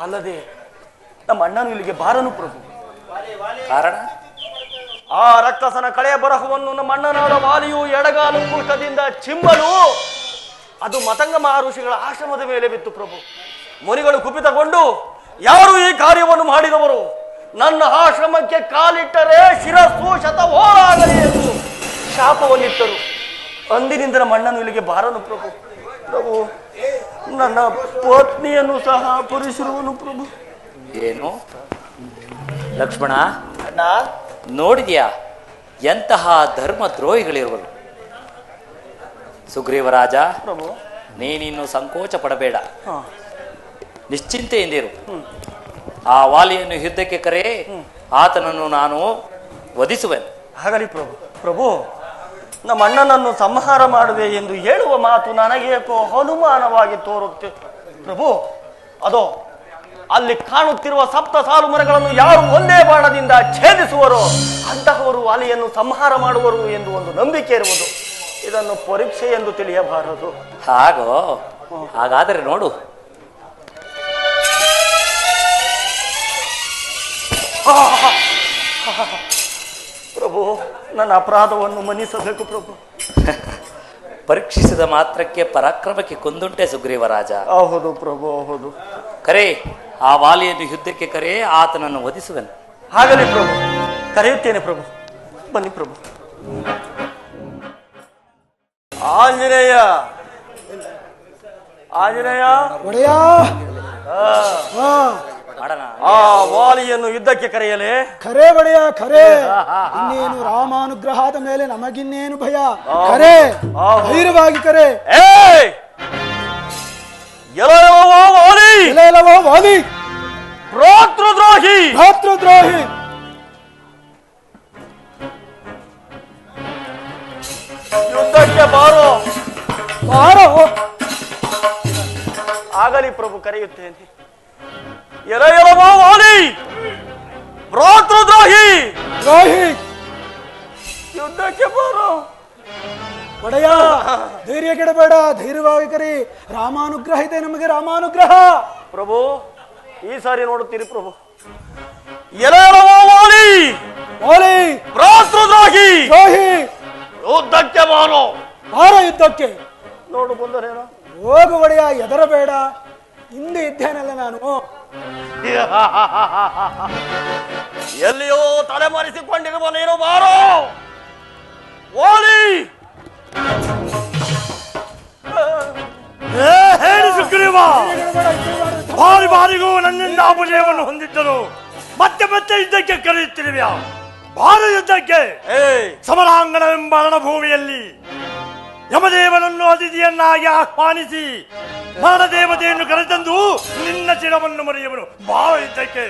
ಅಲ್ಲದೆ ನಮ್ಮ ಅಣ್ಣನು ಇಲ್ಲಿಗೆ ಬಾರನು ಪ್ರಭು. ಕಾರಣ? ಆ ರಕ್ಕಸನ ಕಳೆಯ ಬರಹವನ್ನು ನಮ್ಮ ಅಣ್ಣನಾದ ವಾಲಿಯು ಎಡಗಾಲು ಕೂಟದಿಂದ ಚಿಮ್ಮಲು ಅದು ಮತಂಗ ಮಹರ್ಷಿಗಳ ಆಶ್ರಮದ ಮೇಲೆ ಬಿತ್ತು ಪ್ರಭು. ಮುನಿಗಳು ಕುಪಿತಗೊಂಡು, ಯಾರು ಈ ಕಾರ್ಯವನ್ನು ಮಾಡಿದವರು? ನನ್ನ ಆಶ್ರಮಕ್ಕೆ ಕಾಲಿಟ್ಟರೆ ಶಿರಸ್ಸು ಶತವೋರಾಗಲಿ ಎಂದು ಶಾಪವನ್ನಿಟ್ಟರು. ಅಂದಿನಿಂದ ನಮ್ಮ ಅಣ್ಣನು ಇಲ್ಲಿಗೆ ಬಾರನು ಪ್ರಭು. ಪ್ರಭು, ನನ್ನ ಪತ್ನಿಯನ್ನು ಸಹ ಅಪಹರಿಸಿರುವನು ಪ್ರಭು. ಏನು ಲಕ್ಷ್ಮಣ, ನೋಡಿದ್ಯಾ ಎಂತಹ ಧರ್ಮ ದ್ರೋಹಿಗಳಿರುವರು? ಸುಗ್ರೀವರಾಜ, ಪ್ರಭು, ನೀನಿನ್ನು ಸಂಕೋಚ ಪಡಬೇಡ, ನಿಶ್ಚಿಂತೆಯಿಂದಿರು. ಆ ವಾಲಿಯನ್ನು ಯುದ್ಧಕ್ಕೆ ಕರೆ, ಆತನನ್ನು ನಾನು ವಧಿಸುವೆನು. ಆಗಲಿ ಪ್ರಭು. ಪ್ರಭು, ನಮ್ಮ ಅಣ್ಣನನ್ನು ಸಂಹಾರ ಮಾಡುವೆ ಎಂದು ಹೇಳುವ ಮಾತು ನನಗೇಕೋ ಅನುಮಾನವಾಗಿ ತೋರುತ್ತೆ ಪ್ರಭು. ಅದೋ ಅಲ್ಲಿ ಕಾಣುತ್ತಿರುವ ಸಪ್ತ ಸಾಲು ಮರಗಳನ್ನು ಯಾರು ಒಂದೇ ಬಾಣದಿಂದ ಛೇದಿಸುವರೋ ಅಂತಹವರು ವಾಲಿಯನ್ನು ಸಂಹಾರ ಮಾಡುವರು ಎಂದು ಒಂದು ನಂಬಿಕೆ ಇರುವುದು. ಇದನ್ನು ಪರೀಕ್ಷೆ ಎಂದು ತಿಳಿಯಬಾರದು. ಹಾಗೋ? ಹಾಗಾದರೆ ನೋಡು. ಪ್ರಭು, ನನ್ನ ಅಪರಾಧವನ್ನು ಮನ್ನಿಸಬೇಕು ಪ್ರಭು. ಪರೀಕ್ಷಿಸಿದ ಮಾತ್ರಕ್ಕೆ ಪರಾಕ್ರಮಕ್ಕೆ ಕುಂದುಂಟೆ ಸುಗ್ರೀವರಾಜ. ಹೌದು ಪ್ರಭು, ಹೌದು. ಕರೆ, ಆ ವಾಲಿಯನ್ನು ಯುದ್ಧಕ್ಕೆ ಕರೆ, ಆತನನ್ನು ವಧಿಸುವೆನು. ಆಗಲಿ ಪ್ರಭು, ಕರೆಯುತ್ತೇನೆ ಪ್ರಭು. ಬನ್ನಿ ಪ್ರಭು. ಆಂಜನೇಯ, ಆಂಜನೇಯ ಒಡೆಯ, ಮಾಡೋಣ. ಆ ವಾಲಿಯನ್ನು ಯುದ್ಧಕ್ಕೆ ಕರೆಯಲೇ? ಖರೆ ಒಡೆಯ, ಖರೆ. ಇನ್ನೇನು ರಾಮಾನುಗ್ರಹದ ಮೇಲೆ ನಮಗಿನ್ನೇನು ಭಯ. ಖರೆ, ಧೈರ್ಯವಾಗಿ ಕರೆ. ವಾಲಿ, ಭ್ರಾತೃದ್ರೋಹಿ, ಭ್ರಾತೃದ್ರೋಹಿ. ಯುದ್ಧಕ್ಕೆ ಬಾರೋ. ಬಾರೋ. ಆಗಲಿ ಪ್ರಭು, ಕರೆಯುತ್ತೇನೆ. ಎಲವೋ ವಾಲಿ, ಭ್ರಾತೃದ್ರೋಹಿ, ದ್ರೋಹಿ. ಯುದ್ಧಕ್ಕೆ ಬಾರೋ. ಒಡೆಯ, ಧೈರ್ಯ ಕೆಡಬೇಡ, ಧೈರ್ಯವಾಗಿ ಕರಿ. ರಾಮಾನುಗ್ರಹ ಇದೆ ನಮಗೆ, ರಾಮಾನುಗ್ರಹ. ಪ್ರಭು, ಈ ಸಾರಿ ನೋಡುತ್ತೀರಿ ಪ್ರಭು. ಎಲವೋ ವಾಲಿ, ವಾಲಿ, ಭ್ರಾತೃದ್ರೋಹಿ, ದ್ರೋಹಿ. ಯುದ್ಧಕ್ಕೆ ಬಾರೋ. ಬಾರ ಯುದ್ಧಕ್ಕೆ. ನೋಡು ಬಂದರೇನೋ. ಹೋಗು ಒಡೆಯ, ಹೆದರಬೇಡ. ಹಿಂದೆ ಇದ್ದೇನಲ್ಲ ನಾನು. ಎಲ್ಲಿಯೋ ತಲೆಮರೆಸಿಕೊಂಡಿರುವನೇನು, ಬಾರೋ ವಾಲಿ. ಹೇಳಿ ಸುಗ್ರೀವ, ಬಾರಿ ಬಾರಿಗೂ ನನ್ನಿಂದ ಅಪಜಯವನ್ನು ಹೊಂದಿದ್ದರು. ಮತ್ತೆ ಮತ್ತೆ ಯುದ್ಧಕ್ಕೆ ಕರೆಯುತ್ತಿರುವ್ಯಾ? ಭಾರ ಯುದ್ಧಕ್ಕೆ. ಸಮರಾಂಗಣವೆಂಬ ರಣಭೂಮಿಯಲ್ಲಿ ಯಮದೇವನನ್ನು ಅತಿಥಿಯನ್ನಾಗಿ ಆಹ್ವಾನಿಸಿ ಮರಣದೇವತೆಯನ್ನು ಕರೆತಂದು ನಿನ್ನ ಚಿರವನ್ನು ಮರೆಯುವನು ಬಾ ಯುದ್ಧಕ್ಕೆ.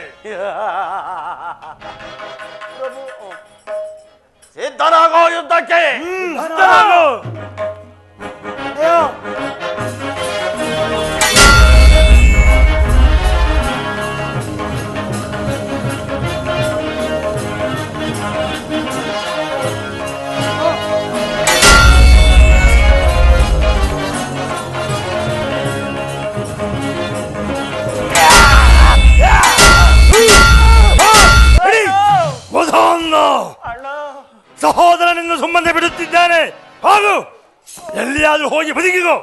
ಸಿದ್ಧನಾಗೋ ಯುದ್ಧಕ್ಕೆ. ಸಿದ್ಧನಾಗು. ಅಯ್ಯೋ, ಸಹೋದರನಿಂದ ಸಂಬಂಧ ಬಿಡುತ್ತಿದ್ದಾನೆ. ಹಾಗೂ ಎಲ್ಲಿಯಾದ್ರೂ ಹೋಗಿ ಬದುಕಿಗೋ.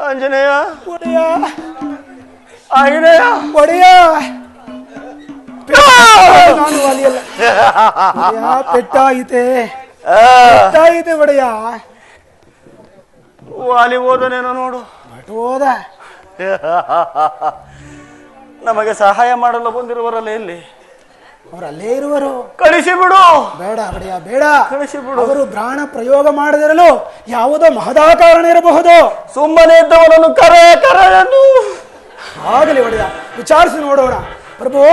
ಆಂಜನೇಯ, ಒಡೆಯ, ಆಂಜನೇಯ, ಒಡೆಯ. ನಾನು ವಾಲಿಯಲ್ಲ ಒಡೆಯ, ಪೆಟ್ಟಾಯಿತೆ ಪೆಟ್ಟಾಯಿತೆ ಒಡೆಯ. ವಾಲಿ ಹೋದನೇನೋ ನೋಡು. ಬಟ್ ಹೋದ. ನಮಗೆ ಸಹಾಯ ಮಾಡಲು ಬಂದಿರುವರಲ್ಲ ಎಲ್ಲಿ? ಅವ್ರು ಅಲ್ಲೇ ಇರುವರು. ಕಳಿಸಿಬಿಡು. ಬೇಡ ಒಡೆಯ, ಬೇಡ. ಕಳಿಸಿಬಿಡು. ಅವರು ಪ್ರಾಣ ಪ್ರಯೋಗ ಮಾಡದಿರಲು ಯಾವುದೋ ಮಹದಾಕಾರಣ ಇರಬಹುದು. ಸುಮ್ಮನೆ ಇದ್ದವನನ್ನು ಕರೆಯನ್ನು. ಆಗಲಿ ಒಡೆಯ, ವಿಚಾರಿಸಿ ನೋಡೋಣ. ಪ್ರಭು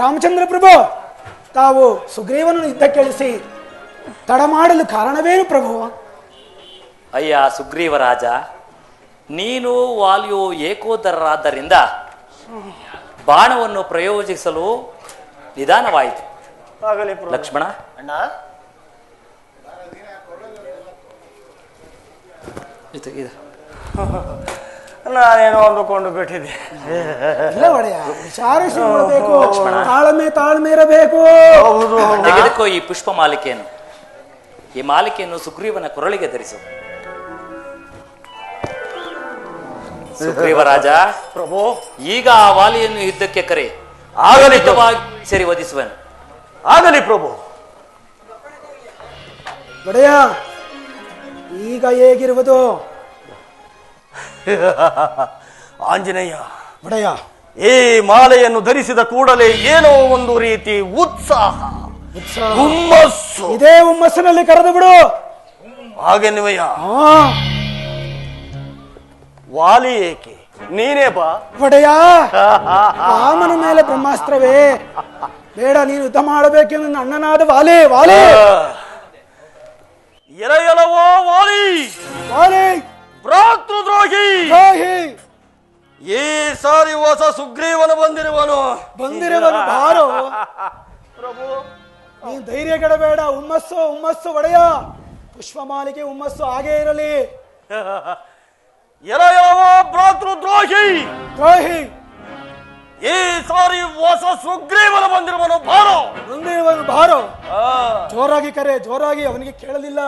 ರಾಮಚಂದ್ರ ಪ್ರಭು, ತಾವು ಸುಗ್ರೀವನನ್ನು ಯುದ್ಧಕ್ಕೆ ಇಳಿಸಿ ತಡ ಮಾಡಲು ಕಾರಣವೇನು ಪ್ರಭು? ಅಯ್ಯ ಸುಗ್ರೀವ ರಾಜ, ನೀನು ವಾಲಿಯು ಏಕೋದರರಾದ್ದರಿಂದ ಬಾಣವನ್ನು ಪ್ರಯೋಗಿಸಲು ನಿಧಾನವಾಯಿತು. ಆಗಲಿ ಪ್ರಭು. ಲಕ್ಷ್ಮಣ, ಅಣ್ಣ, ನಾನೇನೋ ಅಂದುಕೊಂಡು ಬಿಟ್ಟಿದ್ದೆ. ಇಲ್ಲ ಒಡೆಯ, ವಿಚಾರಿಸಿ ನೋಡಬೇಕು. ತಾಳ್ಮೆ ಇರಬೇಕು. ಹೌದು. ತೆಗೆದುಕೋ ಈ ಪುಷ್ಪ ಮಾಲಿಕೆಯನ್ನು. ಈ ಮಾಲಿಕೆಯನ್ನು ಸುಗ್ರೀವನ ಕೊರಳಿಗೆ ಧರಿಸು. ಸುಗ್ರೀವ ರಾಜ, ಪ್ರಭು, ಈಗ ಆ ವಾಲಿಯನ್ನು ಯುದ್ಧಕ್ಕೆ ಕರೆ. ಆಗಲಿ ಸೇರಿ ವಧಿಸುವನು. ಆಗಲಿ ಪ್ರಭು. ಒಡೆಯ, ಈಗ ಹೇಗಿರುವುದು? ಆಂಜನೇಯ, ಒಡೆಯ, ಈ ಮಾಲೆಯನ್ನು ಧರಿಸಿದ ಕೂಡಲೇ ಏನೋ ಒಂದು ರೀತಿ ಉತ್ಸಾಹ, ಹುಮ್ಮಸ್ಸು. ಇದೇ ಹುಮ್ಮಸ್ಸಿನಲ್ಲಿ ಕರೆದು ಬಿಡು. ಹಾಗೆನ್ನುವೆಯ? ಹಾ ವಾಲಿ ಏಕೆ? ನೀನೇ ಬಾ. ಒಡೆಯ, ರಾಮನ ಮೇಲೆ ಬ್ರಹ್ಮಾಸ್ತ್ರವೇ? ಬೇಡ, ನೀನು ಯುದ್ಧ ಮಾಡಬೇಕೆಂದು ನನ್ನ ಅಣ್ಣನಾದ ವಾಲಿ ಎಲವೋ ವಾಲಿ, ವಾಲಿ ಭ್ರಾತೃದ್ರೋಹಿ. ದ್ರೋಹಿ. ಈ ಸಾರಿ ಹೊಸ ಸುಗ್ರೀವನು ಬಂದಿರುವನು. ಬಾರೋ ಪ್ರಭು, ನೀನು ಧೈರ್ಯ ಕೆಡಬೇಡ. ಹುಮ್ಮಸ್ಸು ಒಡೆಯ. ಪುಷ್ಪಮಾಲಿಕೆ ಹುಮ್ಮಸ್ಸು ಹಾಗೇ ಇರಲಿ. ಎಲವೋ ಭ್ರಾತೃದ್ರೋಹಿ, ದ್ರೋಹಿ. ಈ ಸಾರಿ ಹೊಸ ಸುಗ್ರೀವನು ಬಂದಿರುವನು. ಬಾರೋ. ಬಂದಿರುವನು, ಬಾರೋ. ಜೋರಾಗಿ ಕರೆ, ಜೋರಾಗಿ. ಅವನಿಗೆ ಕೇಳಲಿಲ್ಲ.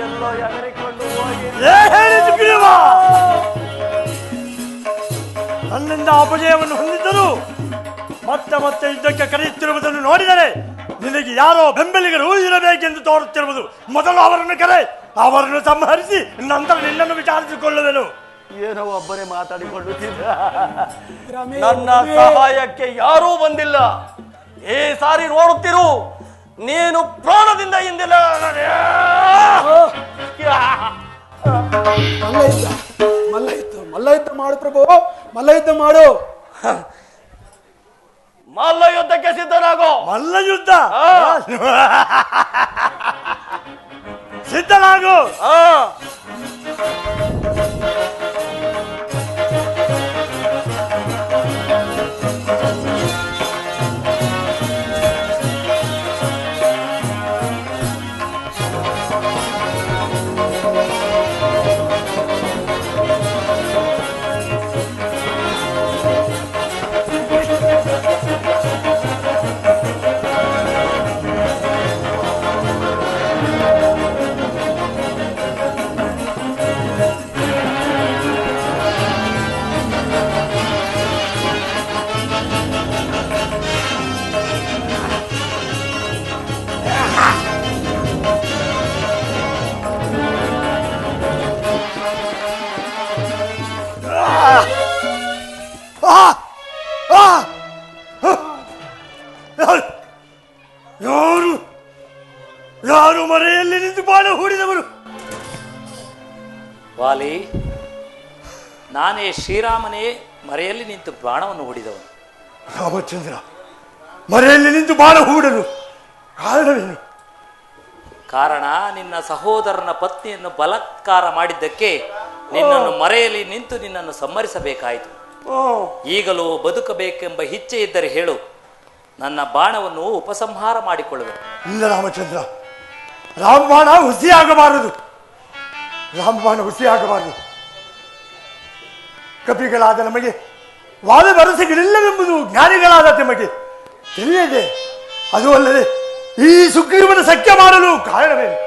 ಎಲ್ಲೋ ಎಗರಿಕೊಂಡು ಹೋಗಿ ಹೇಳಿ ಸುಗ್ರೀವ, ನನ್ನಿಂದ ಅಪಜಯವನ್ನು ಹೊಂದಿದ್ದರು ಮತ್ತೆ ಯುದ್ಧಕ್ಕೆ ಕರೆಯುತ್ತಿರುವುದನ್ನು ನೋಡಿದರೆ ನಿನಗೆ ಯಾರೋ ಬೆಂಬಲಿಗರು ಇರಬೇಕೆಂದು ತೋರುತ್ತಿರುವುದು. ಮೊದಲು ಅವರನ್ನು ಕರೆ, ಅವರನ್ನು ಸಂಹರಿಸಿ ನಂತರ ನಿನ್ನನ್ನು ವಿಚಾರಿಸಿಕೊಳ್ಳುವೆನು. ಏನೋ ಒಬ್ಬರೇ ಮಾತಾಡಿಕೊಳ್ಳುತ್ತಿದ್ದ. ನನ್ನ ಸಹಾಯಕ್ಕೆ ಯಾರೂ ಬಂದಿಲ್ಲ. ಈ ಸಾರಿ ನೋಡುತ್ತಿರು, ನೀನು ಪ್ರಾಣದಿಂದ ಹಿಂದಿಲ್ಲ. ಮಲ್ಲ ಯುದ್ಧ ಮಾಡು ಪ್ರಭು, ಮಲ್ಲ ಯುದ್ಧ ಮಾಡು. ಮಲ್ಲ ಯುದ್ಧಕ್ಕೆ ಸಿದ್ಧನಾಗೋ. ಮಲ್ಲ ಯುದ್ಧ ಸಿದ್ಧನಾಗು. ಯಾರು ಯಾರು ಮರೆಯಲ್ಲಿ ನಿಂತು ಬಾಣ ಹೂಡಿದವರು? ವಾಲಿ, ನಾನೇ ಶ್ರೀರಾಮನೇ ಮರೆಯಲ್ಲಿ ನಿಂತು ಬಾಣವನ್ನು ಹೂಡಿದವನು. ರಾಮಚಂದ್ರ, ಮರೆಯಲ್ಲಿ ನಿಂತು ಬಾಣ ಹೂಡಲು ಕಾರಣವೇನು? ಕಾರಣ ನಿನ್ನ ಸಹೋದರನ ಪತ್ನಿಯನ್ನು ಬಲಾತ್ಕಾರ ಮಾಡಿದ್ದಕ್ಕೆ ನಿನ್ನನ್ನು ಮರೆಯಲ್ಲಿ ನಿಂತು ನಿನ್ನನ್ನು ಸಂಹರಿಸಬೇಕಾಯಿತು. ಈಗಲೂ ಬದುಕಬೇಕೆಂಬ ಇಚ್ಛೆ ಇದ್ದರೆ ಹೇಳು, ನನ್ನ ಬಾಣವನ್ನು ಉಪಸಂಹಾರ ಮಾಡಿಕೊಳ್ಳುವೆ. ಇಲ್ಲ ರಾಮಚಂದ್ರ, ರಾಮಬಾಣ ಹುಸಿಯಾಗಬಾರದು. ರಾಮಬಾಣ ಹುಸಿಯಾಗಬಾರದು. ಕಪಿಗಳಾದ ನಮಗೆ ವಾದ ಭರಸೆಗಳಿಲ್ಲವೆಂಬುದು ಜ್ಞಾನಿಗಳಾದ ನಿಮಗೆ ತಿಳಿಯದೆ, ಅದು ಅಲ್ಲದೆ ಈ ಸುಗ್ರೀವನ ಸಖ್ಯ ಮಾಡಲು ಕಾರಣವೇನು?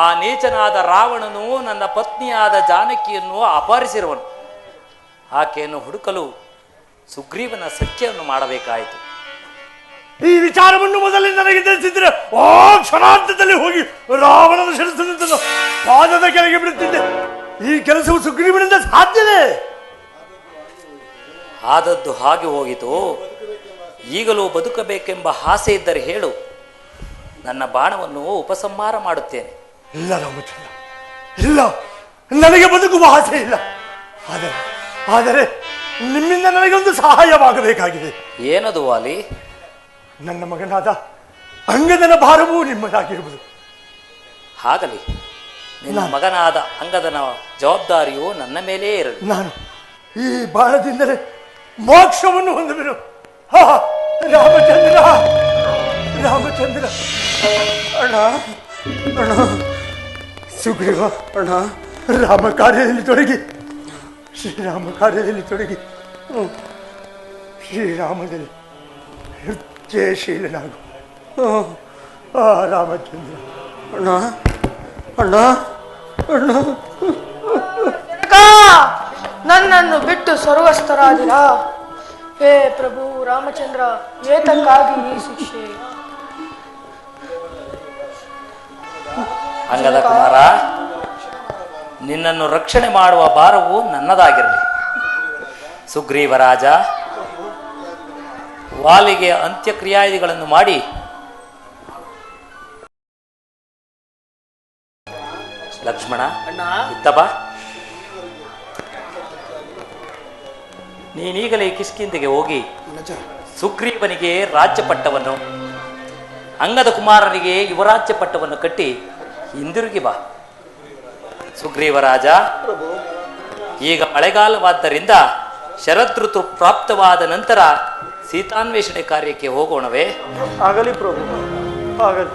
ಆ ನೀಚನಾದ ರಾವಣನು ನನ್ನ ಪತ್ನಿಯಾದ ಜಾನಕಿಯನ್ನು ಅಪಹರಿಸಿರುವನು. ಆಕೆಯನ್ನು ಹುಡುಕಲು ಸುಗ್ರೀವನ ಸಖ್ಯವನ್ನು ಮಾಡಬೇಕಾಯಿತು. ಈ ವಿಚಾರವನ್ನು ಮೊದಲೇ ನನಗೆ ತಿಳಿಸಿದ್ರೆ ಆ ಕ್ಷಣಾಂತದಲ್ಲಿ ಹೋಗಿ ರಾವಣನ ಶಿರಸ್ಸನ್ನು ಪಾದದ ಕೆಳಗೆ ಬಿಡುತ್ತಿದ್ದೆ. ಈ ಕೆಲಸವು ಸುಗ್ರೀವನಿಂದ ಸಾಧ್ಯವೇ? ಆದದ್ದು ಹಾಗೆ ಹೋಗಿತು. ಈಗಲೂ ಬದುಕಬೇಕೆಂಬ ಆಸೆ ಇದ್ದರೆ ಹೇಳು, ನನ್ನ ಬಾಣವನ್ನು ಉಪಸಂಹಾರ ಮಾಡುತ್ತೇನೆ. ಇಲ್ಲ ರಾಮಚಂದ್ರ, ಇಲ್ಲ, ನನಗೆ ಬದುಕುವ ಆಸೆ ಇಲ್ಲ. ಆದರೆ ಆದರೆ ನಿಮ್ಮಿಂದ ನನಗೊಂದು ಸಹಾಯವಾಗಬೇಕಾಗಿದೆ. ಏನದು ವಾಲಿ? ನನ್ನ ಮಗನಾದ ಅಂಗದನ ಭಾರವೂ ನಿಮ್ಮದಾಗಿರುವುದು. ಹಾಗಲಿ, ನಿನ್ನ ಮಗನಾದ ಅಂಗದನ ಜವಾಬ್ದಾರಿಯು ನನ್ನ ಮೇಲೇ ಇರಲಿ. ನಾನು ಈ ಬಾಣದಿಂದಲೇ ಮೋಕ್ಷವನ್ನು ಹೊಂದುವೆನು. ಹಾ, ರಾಮಚಂದ್ರ, ರಾಮಚಂದ್ರ. ಅಣ್ಣ, ಅಣ್ಣ, ಸುಗ್ರೀವ ಅಣ್ಣ, ರಾಮ ಕಾರ್ಯದಲ್ಲಿ ತೊಡಗಿ, ಶ್ರೀರಾಮ ಕಾರ್ಯದಲ್ಲಿ ತೊಡಗಿ, ಶ್ರೀರಾಮದಲ್ಲಿ ಜಯಶೀಲನಾಗು. ರಾಮಚಂದ್ರ. ಅಣ್ಣ, ಅಣ್ಣ, ಅಣ್ಣ. ನನ್ನನ್ನು ಬಿಟ್ಟು ಸ್ವರ್ಗಸ್ಥರಾದಿರಾ? ಹೇ ಪ್ರಭು ರಾಮಚಂದ್ರ, ಏತಕ್ಕಾಗಿ ಈ ಶಿಕ್ಷೆ? ಅಂಗದ ಕುಮಾರ, ನಿನ್ನನ್ನು ರಕ್ಷಣೆ ಮಾಡುವ ಭಾರವು ನನ್ನದಾಗಿರಲಿ. ಸುಗ್ರೀವ ರಾಜ, ವಾಲಿಗೆ ಅಂತ್ಯಕ್ರಿಯಾದಿಗಳನ್ನು ಮಾಡಿ ಲಕ್ಷ್ಮಣ ಇತ್ತಬಾ, ನೀನೀಗಲೇ ಕಿಷ್ಕಿಂಧೆಗೆ ಹೋಗಿ ಸುಗ್ರೀವನಿಗೆ ರಾಜ್ಯ ಪಟ್ಟವನ್ನು, ಅಂಗದ ಕುಮಾರನಿಗೆ ಯುವರಾಜ್ಯ ಪಟ್ಟವನ್ನು ಕಟ್ಟಿ ಹಿಂದಿರುಗಿ ಬಾ. ಸುಗ್ರೀವರಾಜ, ಈಗ ಮಳೆಗಾಲವಾದ್ದರಿಂದ ಶರದೃತು ಪ್ರಾಪ್ತವಾದ ನಂತರ ಸೀತಾನ್ವೇಷಣೆ ಕಾರ್ಯಕ್ಕೆ ಹೋಗೋಣವೇ? ಆಗಲಿ ಪ್ರಭು, ಆಗಲಿ.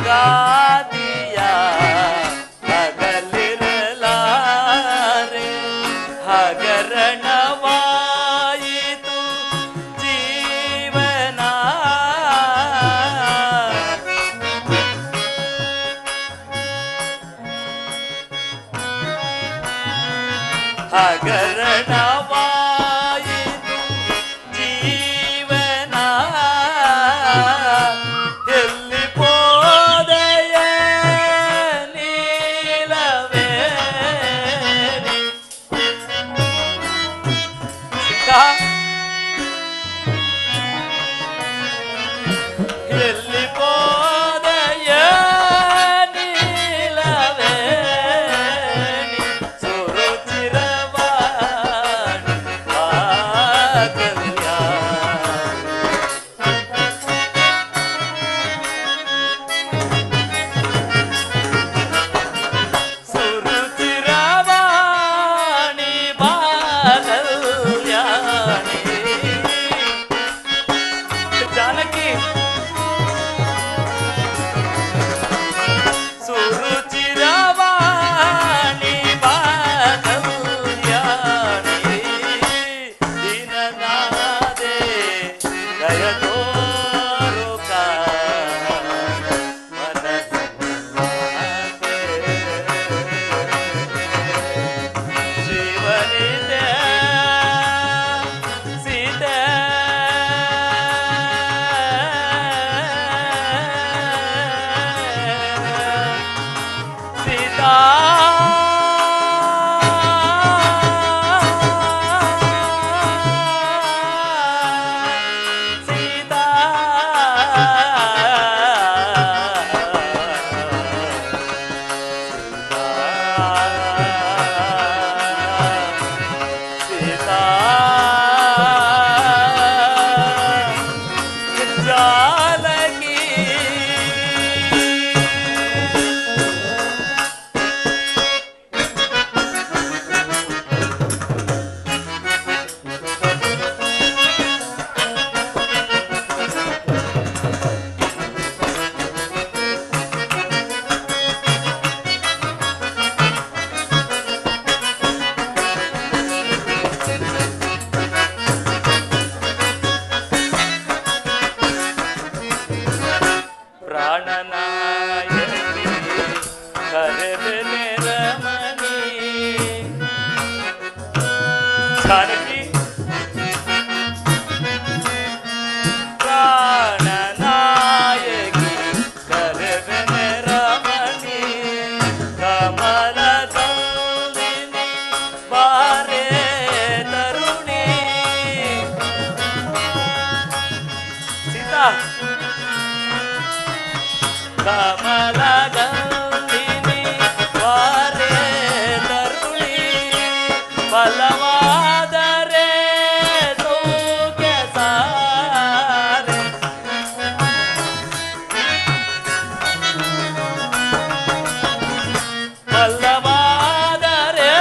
ಸೊಗಸುಗಾದಿಯ ಹಗಲಿರಲಾರೆ, ಹಗರಣವಾಯಿತು ಜೀವನ. ಹಗರಣವಾಯಿತು ಜೀವನ. ಎಲ್ಲಿ ಪೋದೆಯ ನೀಲವೇ ಎಲ್ಲಿ ಪೋದೆಯ ನೀಲವೇ ಸುರುಚಿರವಾಣಿ ಜಾನಕಿ ಪ್ರಾಣನಾಯಕಿ ಕರೆವೆನೆ ರಮಣಿ ಕಮಲ ಸಂದಿನಿ ಬಾರೆ ತರುಣಿ ಸೀತಾ ಕಮಲ ಗಂಧಿನಿ ಬಾರೆ ತರುಣಿ ಬಲವಾದರೆ ಸೌಖ್ಯ ಸಾರೆ ಬಲವಾದರೆ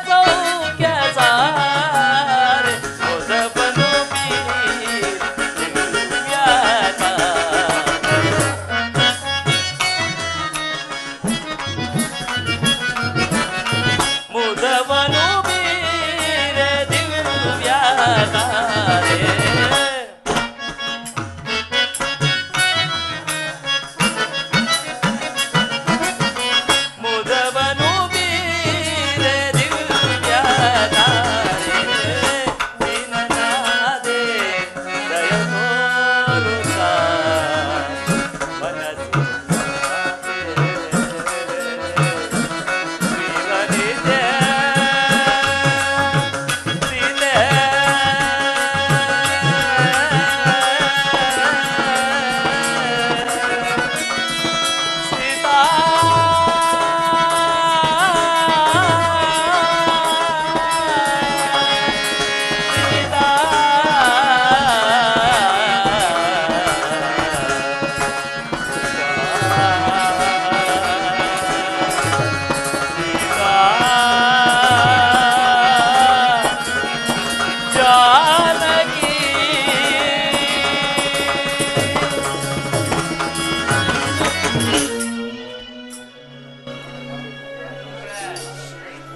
ಸೌಖ್ಯ ಸಾರೆ ಹೊಸಬನು ದಿವ್ಯಾತ ಮುದವನು ಬೀರ ದಿವ್ಯಾತಾರೆ ಮುದವನು ಬೀರ ದಿವ್ಯಾತಾರೆ ದೀನನಾದೆ ದಯ ತೋರುತ್ತ ಮನಸ್ಸು ಜಾನಕಿ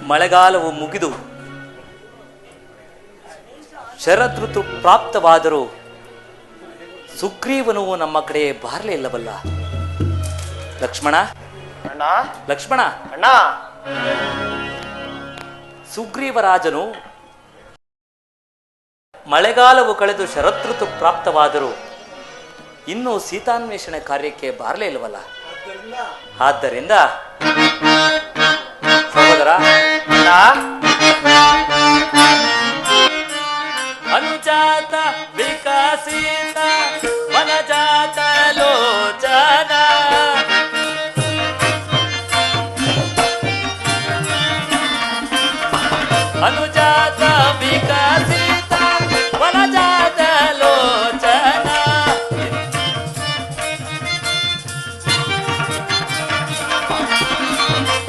ಮಳೆಗಾಲವು ಮುಗಿದು ಶರದೃತು ಪ್ರಾಪ್ತವಾದರೂ ಸುಗ್ರೀವನು ನಮ್ಮ ಕಡೆ ಬಾರಲೇ ಇಲ್ಲವಲ್ಲ. ಲಕ್ಷ್ಮಣ ಅಣ್ಣ ಲಕ್ಷ್ಮಣ ಅಣ್ಣ ಸುಗ್ರೀವರಾಜನು ಮಳೆಗಾಲವು ಕಳೆದು ಶರದೃತು ಪ್ರಾಪ್ತವಾದರೂ ಇನ್ನೂ ಸೀತಾನ್ವೇಷಣೆ ಕಾರ್ಯಕ್ಕೆ ಬಾರಲೇ ಇಲ್ಲವಲ್ಲ. ಆದ್ದರಿಂದ ಸಹೋದರ ಅನುಜಾತ ವಿಕಸಿತ ವನಜಾತ ಲೋಚನ ಅನುಜಾತ ವಿಕಸಿತ ವನಜಾತ ಲೋಚನ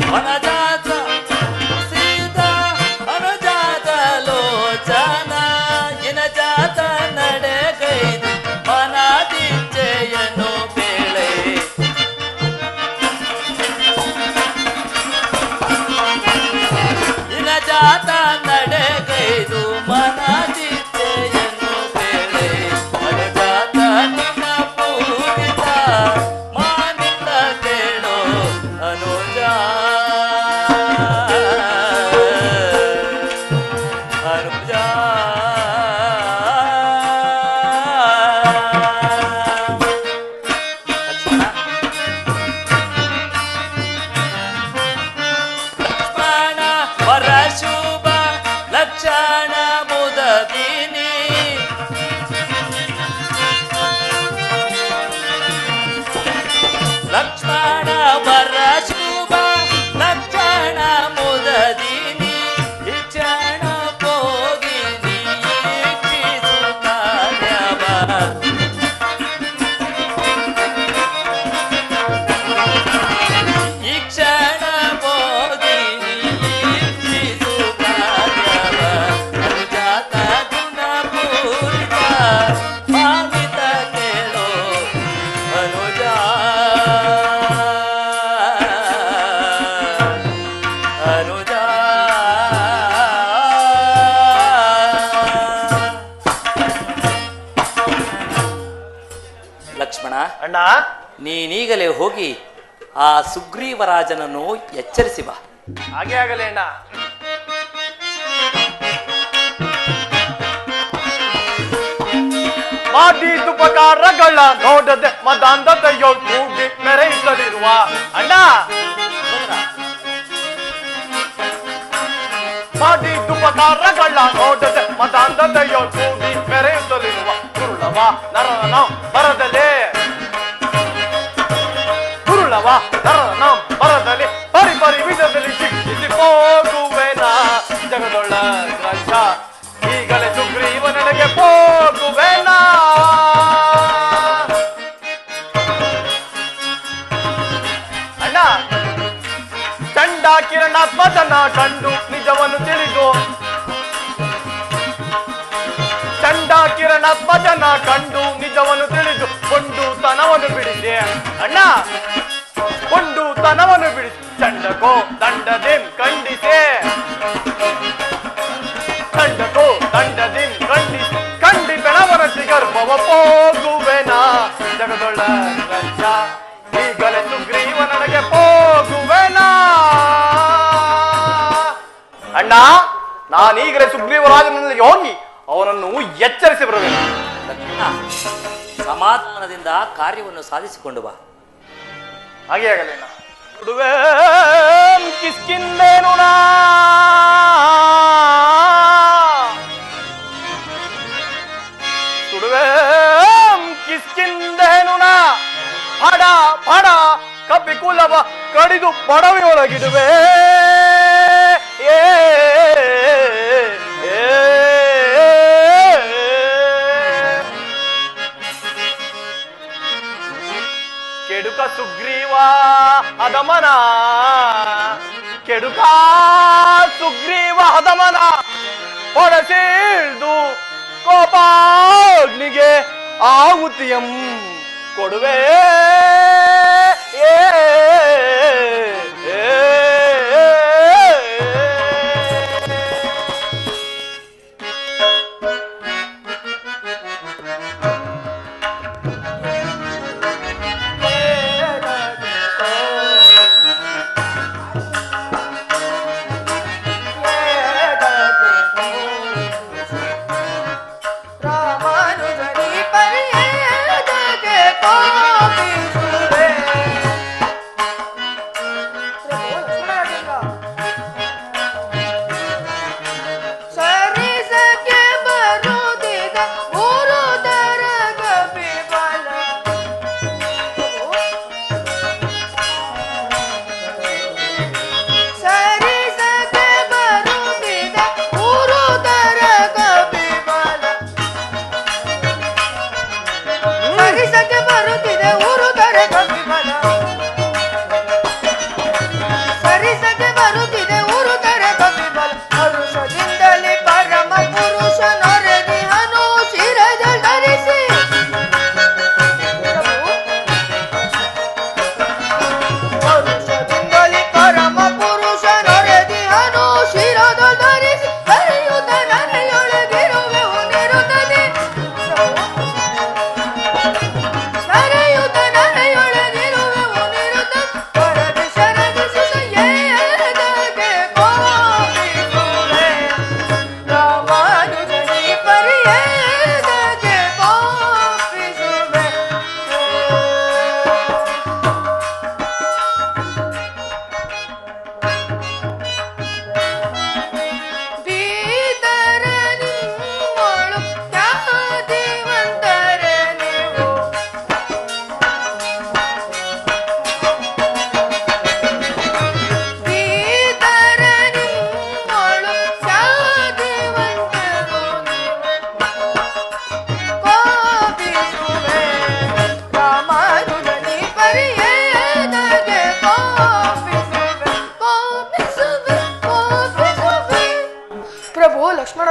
ವನಜಾತ ಸೀತಾ ಅನುಜಾತ ಲೋಚನ ಇನಜಾತ ನಡೆಗೈದು ಮನದಿಚ್ಛೆಯನ್ನು ಬೇಳೆ ಇನಜಾತ ನಡೆಗೈದು ಮನದಿಚ್ಛೆಯನ್ನು ಬೇಳೆ ಅನುಜಾತ ನಿನ್ನ ಪೂಜಿತ ಮಾನಿತ ಕೇಳೋ ಅನುಜ ಅನುಜ ಲಕ್ಷ್ಮಣ ವರ ಶುಭ ಲಕ್ಷಣ ಮುದದಿನಿ ಲಕ್ಷ್ಮಣ ವರ ಶುಭ ಲಕ್ಷಣ ಮುದದಿನಿ ಇಕ್ಷಣ ಭೋಗಿನಿ ಇಚ್ಛಿಸುತ್ತಾರ್ಯವ ಈ ಕ್ಷಣ ಭೋಗಿನಿ ಇಚ್ಛಿಸುತ್ತಾರ್ಯವ ಅನುಜಾತ ಗುಣಪೂರಿತ ಮಾನಿತ ಕೇಳೋ ಅನುಜ ಅನುಜ ಲಕ್ಷ್ಮಣ ಅಣ್ಣ ನೀನೀಗಲೇ ಹೋಗಿ ಆ ಸುಗ್ರೀವರಾಜನನ್ನು ಎಚ್ಚರಿಸಿ ಬಾ. ಹಾಗೆ ಆಗಲಿ ಅಣ್ಣ. ಮಾಡಿದ ಉಪಕಾರಗಳ ನೋಡದೆ ಮದಾಂಧತೆಯೋ ಕೂಡಿ ಮೆರೆಯುತ್ತಲಿರುವ ಅಣ್ಣ ಮಾಡಿದ ಉಪಕಾರಗಳ ನೋಡದೆ ಮದಾಂಧತೆಯೋ ಕೂಡಿ ಮೆರೆಯುತ್ತಲಿರುವ ಕುರುಳವ ನರನ ಬರದಲೇ ಕುರುಳವ ನರನ ಬರದಲ್ಲಿ ಪರಿ ಪರಿ ವಿಧದಲ್ಲಿ ಶಿಕ್ಷಿಸಿ ಹೋಗುವೆನ ಜಗದೊಳ್ಳ ಗ್ರಂಥ ಈಗಲೇ ಸುಗ್ರೀವ ನನಗೆ ಹೋಗುವೆನ ಅಣ್ಣ ಚಂಡ ಕಿರಣಾತ್ಮಜನ ಕಂಡು ನಿಜವನ್ನು ತಿಳಿದು ಚಂಡ ಕಿರಣಾತ್ಮಜನ ಕಂಡು ನಿಜವನ್ನು ತಿಳಿದು ಕೊಂಡು ತನವನ್ನು ಬಿಡಿದೆ ಅಣ್ಣ ಕೊಂಡು ತನವನ್ನು ಬಿಡಿಸಿ ಚಂಡಕೋ ದಂಡದಿಂ ಖಂಡಿಸೆ ಚಂಡಕೋ ದಂಡದಿಂ ಖಂಡಿಸಿ ಖಂಡಿತನವನತಿ ಗರ್ಭವ ಹೋಗುವೆನ ಜಗದೊಳ್ಳ ಗ್ರಂಥ ಈಗಲೇ ಸುಗ್ರೀವ ನನಗೆ ಹೋಗುವೆನ ಅಣ್ಣ ನಾನೀಗಲೇ ಸುಗ್ರೀವ ರಾಜನಿಗೆ ಹೋಗಿ ಅವನನ್ನು ಎಚ್ಚರಿಸಿ ಬರಬೇಕು. ಲಕ್ಷ್ಮಣ, ಸಮಾಧಾನದಿಂದ ಕಾರ್ಯವನ್ನು ಸಾಧಿಸಿಕೊಂಡು ಬಾ. ಹಾಗೆ ಆಗಲೇನ ಸುಡುವೆ ಕಿಸ್ಕಿಂದೇನು ಸುಡುವೆ ಕಿಸ್ಕಿಂದೇನು ಪಡ ಪಡ ಕಪಿಕುಲವ ಕಡಿದು ಪಡವೆಯೊಳಗಿಡುವೆ ಕೆಡುಕ ಸುಗ್ರೀವ ಹದಮನ ಕೆಡುಕ ಸುಗ್ರೀವ ಹದಮನ ಹೊಡಸಿಳ್ದು ಕೋಪಾಗ್ನಿಗೆ ಆಹುತಿಯಂ ಕೊಡುವೆ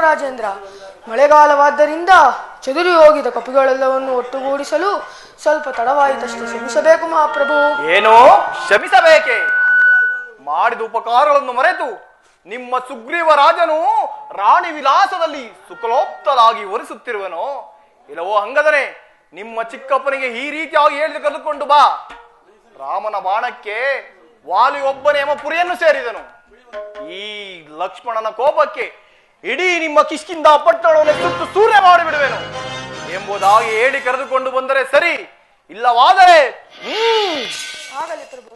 ರಾಜೇಂದ್ರ, ಮಳೆಗಾಲವಾದ್ದರಿಂದ ಚದುರಿ ಹೋಗಿದ ಕಪಿಗಳೆಲ್ಲವನ್ನು ಒಟ್ಟುಗೂಡಿಸಲು ಸ್ವಲ್ಪ ತಡವಾಯಿತಷ್ಟೇ, ಕ್ಷಮಿಸಬೇಕು ಮಹಾಪ್ರಭು. ಏನೋ ಕ್ಷಮಿಸಬೇಕೆ? ಮಾಡಿದ ಉಪಕಾರಗಳನ್ನು ಮರೆತು ನಿಮ್ಮ ಸುಗ್ರೀವ ರಾಜನು ರಾಣಿ ವಿಲಾಸದಲ್ಲಿ ಸುಖಲೋಪ್ತಲಾಗಿ ಒರೆಸುತ್ತಿರುವನೋ, ಇಲ್ಲವೋ ಹಂಗದರೆ ನಿಮ್ಮ ಚಿಕ್ಕಪ್ಪನಿಗೆ ಈ ರೀತಿಯಾಗಿ ಹೇಳಿದ ಕರೆದುಕೊಂಡು ಬಾ. ರಾಮನ ಬಾಣಕ್ಕೆ ವಾಲಿಯೊಬ್ಬನೇ ಯಮಪುರಿಯನ್ನು ಸೇರಿದನು. ಈ ಲಕ್ಷ್ಮಣನ ಕೋಪಕ್ಕೆ ಇಡೀ ನಿಮ್ಮ ಕಿಷ್ಕಿಂಧ ಪಟ್ಟಣವನ್ನು ಸುಟ್ಟು ಸೂರ್ಯ ಮಾಡಿಬಿಡುವೆನು. ಎಂಬುದಾಗಿ ಹೇಳಿ ಕರೆದುಕೊಂಡು ಬಂದರೆ ಸರಿ, ಇಲ್ಲವಾದರೆ ಆಗಲಿ ಪ್ರಭು.